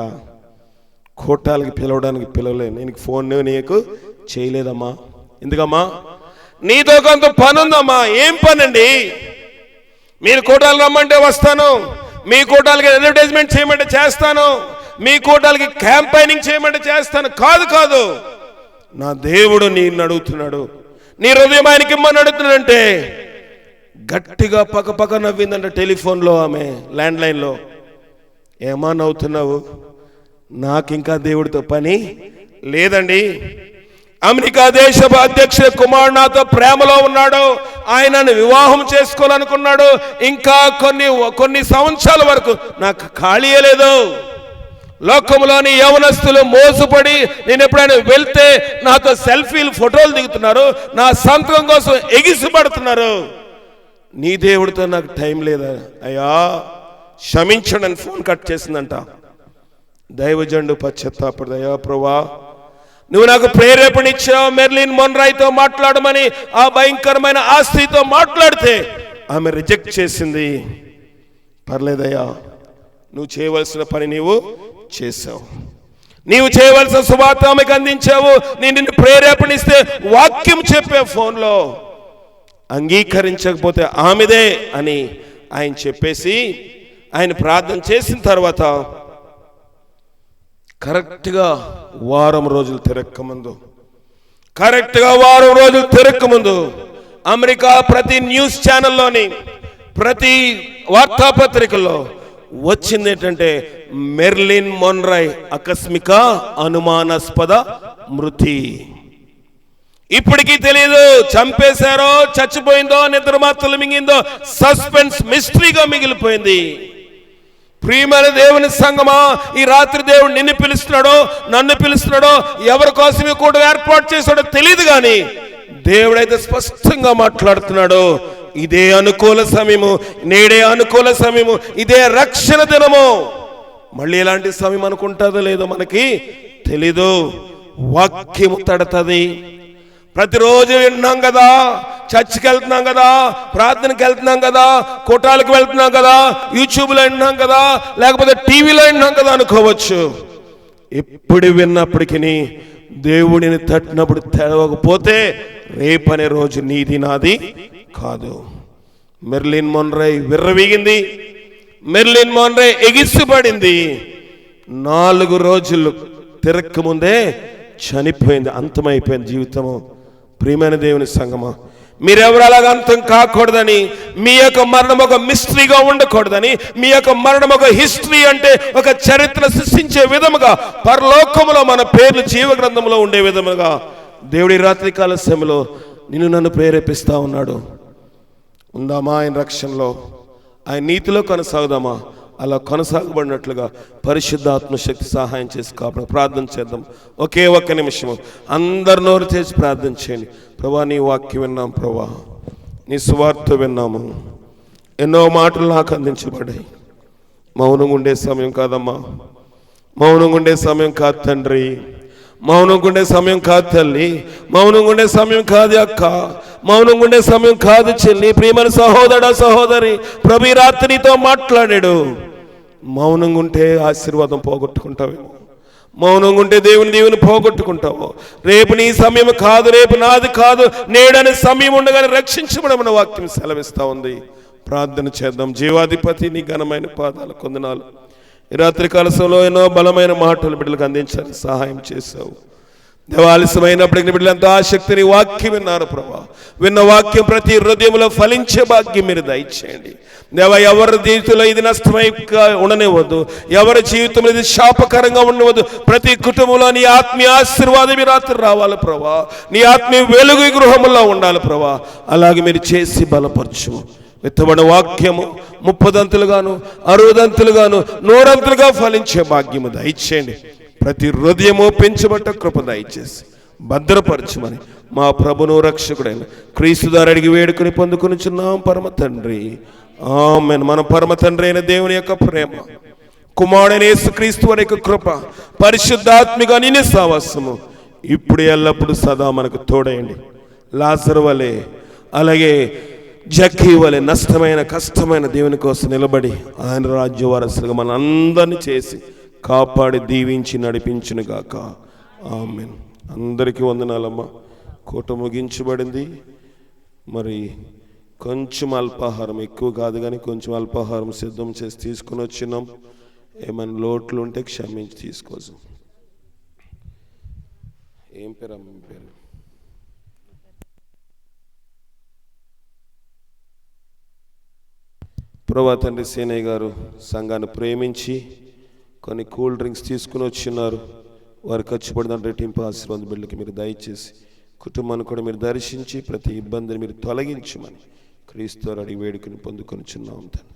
కోటాలకి పిలవడానికి పిలవలేదు, నేను ఫోన్ నీకు చేయలేదమ్మా. ఎందుకమ్మా? నీతో కొంత పని ఉందమ్మా. ఏం పని అండి? మీరు కోటాలు రమ్మంటే వస్తాను, మీ కోటాలకి అడ్వర్టైజ్మెంట్ చేయమంటే చేస్తాను, మీ కోటాలకి క్యాంపైనింగ్ చేయమంటే చేస్తాను. కాదు, నా దేవుడు నిన్ను అడుగుతున్నాడు, నీ హృదయం ఆయనకి ఇమ్మని అడుగుతున్నాడంటే గట్టిగా పక్క నవ్విందంట టెలిఫోన్లో ఆమె, ల్యాండ్లైన్లో. ఏమా నవ్వుతున్నావు? నాకింకా దేవుడితో పని లేదండి. అమెరికా దేశ అధ్యక్షుడు కుమారుడు నాతో ప్రేమలో ఉన్నాడు, ఆయనను వివాహం చేసుకోవాలనుకున్నాడు. ఇంకా కొన్ని సంవత్సరాల వరకు నాకు ఖాళీయే లేదు. లోకంలోని యవనస్తులు మోసపడి నేను ఎప్పుడైనా వెళ్తే నాతో సెల్ఫీలు, ఫోటోలు దిగుతున్నారు, నా సంతకం కోసం ఎగిసిపడుతున్నారు. నీ దేవుడితో నాకు టైం లేదా అయ్యా, క్షమించండి అని ఫోన్ కట్ చేసిందంట. దైవజనుడు పశ్చాత్తాపడు, అయ్యా ప్రభువా, నువ్వు నాకు ప్రేరేపణ ఇచ్చావు మెర్లిన్ మొన్రాయ్తో మాట్లాడమని. ఆ భయంకరమైన ఆ స్త్రీతో మాట్లాడితే ఆమె రిజెక్ట్ చేసింది. పర్లేదయ్యా, నువ్వు చేయవలసిన పని నీవు చేసావు, నీవు చేయవలసిన సువార్త ఆమెకు అందించావు. నేను నిన్ను ప్రేరేపణిస్తే వాక్యం చెప్పే ఫోన్లో అంగీకరించకపోతే ఆమెదే అని ఆయన చెప్పేసి ఆయన ప్రార్థన చేసిన తర్వాత కరెక్ట్గా వారం రోజులు తిరక్కముందు అమెరికా ప్రతి న్యూస్ ఛానల్లోని, ప్రతి వార్తాపత్రికల్లో వచ్చింది ఏంటంటే మెర్లిన్ మొన్రాయ్ ఆకస్మిక అనుమానాస్పద మృతి. ఇప్పటికీ తెలియదు చంపేశారో, చచ్చిపోయిందో, నిద్రమాత్రలు మింగిందో, సస్పెన్స్ మిస్టరీగా మిగిలిపోయింది. ప్రియమైన దేవుని సంగమా, ఈ రాత్రి దేవుడు నిన్ను పిలుస్తున్నాడో, నన్ను పిలుస్తున్నాడో, ఎవరి కోసమే కూడా ఏర్పాటు చేశాడో తెలియదు, కానీ దేవుడైతే స్పష్టంగా మాట్లాడుతున్నాడు. ఇదే అనుకూల సమయము, నేడే అనుకూల సమయము, ఇదే రక్షణ దినము. మళ్ళీ ఎలాంటి సమయం అనుకుంటుందో లేదో మనకి తెలీదు. వాక్యము తడతది. ప్రతిరోజు వింటున్నాం కదా, చర్చికి వెళ్తున్నాం కదా, ప్రార్థనకి వెళ్తున్నాం కదా, కోటాలకు వెళ్తున్నాం కదా, యూట్యూబ్లో వింటున్నాం కదా, లేకపోతే టీవీలో వింటున్నాం కదా అనుకోవచ్చు. ఎప్పుడు విన్నప్పటికీ దేవుడిని తట్టినప్పుడు తెలవకపోతే రేపనే రోజు నీది నాది కాదు. Merlin మొన్రాయ్ విర్రవీగింది, Merlin మొన్రాయ్ ఎగిసిపడింది. 4 రోజులు తిరక్కముందే చనిపోయింది, అంతమైపోయింది జీవితము. ప్రియమైన దేవుని సంగమా, మీరెవరు అలాగ అంతం కాకూడదని, మీ యొక్క మరణం ఒక మిస్టరీగా ఉండకూడదని, మీ యొక్క మరణం ఒక హిస్టరీ అంటే ఒక చరిత్ర సృష్టించే విధముగా, పరలోకములో మన పేర్లు జీవ గ్రంథంలో ఉండే విధముగా దేవుడి రాత్రికాల సమయంలో నిన్ను నన్ను ప్రేరేపిస్తా ఉన్నాడు. ఉందామా ఆయన రక్షణలో, ఆయన నీతిలో కొనసాగుదామా? అలా కొనసాగబడినట్లుగా పరిశుద్ధాత్మ శక్తి సహాయం చేసి కాబట్టి ప్రార్థన చేద్దాం. ఒకే ఒక్క నిమిషము అందరు నోరు చేసి ప్రార్థన చేయండి. ప్రభా, నీ వాక్యం విన్నాం, ప్రభా నీ సువార్త విన్నాము, ఎన్నో మాటలు నాకు అందించబడ్డాయి. మౌనంగా ఉండే సమయం కాదమ్మా, మౌనంగా ఉండే సమయం కాదు తండ్రి, మౌనంగా ఉండే సమయం కాదు తల్లి, మౌనంగా ఉండే సమయం కాదు అక్క, మౌనంగా ఉండే సమయం కాదు చెల్లి. ప్రియమైన సహోదరా సహోదరి, ప్రభు ఈ రాత్రి నీతో మాట్లాడాడు. మౌనంగా ఉంటే ఆశీర్వాదం పోగొట్టుకుంటావేమో, మౌనంగా ఉంటే దేవుని పోగొట్టుకుంటావు. రేపు నీ సమయం కాదు, రేపు నాది కాదు, నేడనే సమయం ఉండగానే రక్షించబడమని వాక్యం సెలవిస్తా ఉంది. ప్రార్థన చేద్దాం. జీవాధిపతి, నీ ఘనమైన పాదాలు కొందనాలు. ఈ రాత్రి కాలశంలో ఎన్నో బలమైన మాటలు బిడ్డలకు అందించాలని సహాయం చేశావు. దేవాలస్యమైనప్పటికీ బిడ్డలు ఎంతో ఆసక్తిని వాక్యం విన్నారు ప్రభా. విన్న వాక్యం ప్రతి హృదయంలో ఫలించే భాగ్యం మీరు దయచేయండి దేవా. ఎవరి జీవితంలో ఇది నష్టమై ఉండనివ్వద్దు, ఎవరి జీవితంలో ఇది శాపకరంగా ఉండవద్దు. ప్రతి కుటుంబంలో నీ ఆత్మీయ ఆశీర్వాదం ఈ రాత్రి రావాలి ప్రభా. నీ ఆత్మీయ వెలుగు ఈ గృహంలో ఉండాలి ప్రభా. అలాగే మీరు చేసి బలపరచు. విత్తబడిన వాక్యము 30 60 100 ఫలించే భాగ్యము దయచేయండి. ప్రతి హృదయము పెంచబట్ట కృప దయచేసి భద్రపరచమని మా ప్రభును రక్షకుడైన క్రీస్తు ద్వారా అడిగి వేడుకొని పొందుకొనిచున్నాం పరమ తండ్రి, ఆమేన్. మన పరమ తండ్రి అయిన దేవుని యొక్క ప్రేమ, కుమారుడైన యేసుక్రీస్తు వారి యొక్క కృప, పరిశుద్ధాత్మిక నిన్ను సావాసము ఇప్పుడు ఎల్లప్పుడు సదా మనకు తోడయండి. లాజరు వలె, అలాగే జక్కీ వలె నష్టమైన కష్టమైన దేవుని కోసం నిలబడి ఆయన రాజ్య వారసులుగా మన అందరినీ చేసి కాపాడి దీవించి నడిపించును గాక. ఆమేన్. అందరికీ వందనాలమ్మా. కోట ముగించబడింది. మరి కొంచెం అల్పాహారం, ఎక్కువ కాదు కానీ కొంచెం అల్పాహారం సిద్ధం చేసి తీసుకుని వచ్చినాం. ఏమైనా లోట్లు ఉంటే క్షమించి తీసుకోవచ్చు. ఏం పేరు అమ్మ మీ పేరు? ప్రభా తండ్రి సేనయ్య గారు సంఘాన్ని ప్రేమించి కొన్ని కూల్ డ్రింక్స్ తీసుకుని వచ్చిన్నారు. వారు ఖర్చు పడిన రెట్టింపు ఆశీర్వాదం బిడ్డలకి మీరు దయచేసి కుటుంబాన్ని కూడా మీరు దర్శించి ప్రతి ఇబ్బందిని మీరు తొలగించమని క్రీస్తు అడిగి వేడుకని పొందుకొని చున్నాం తండ్రి.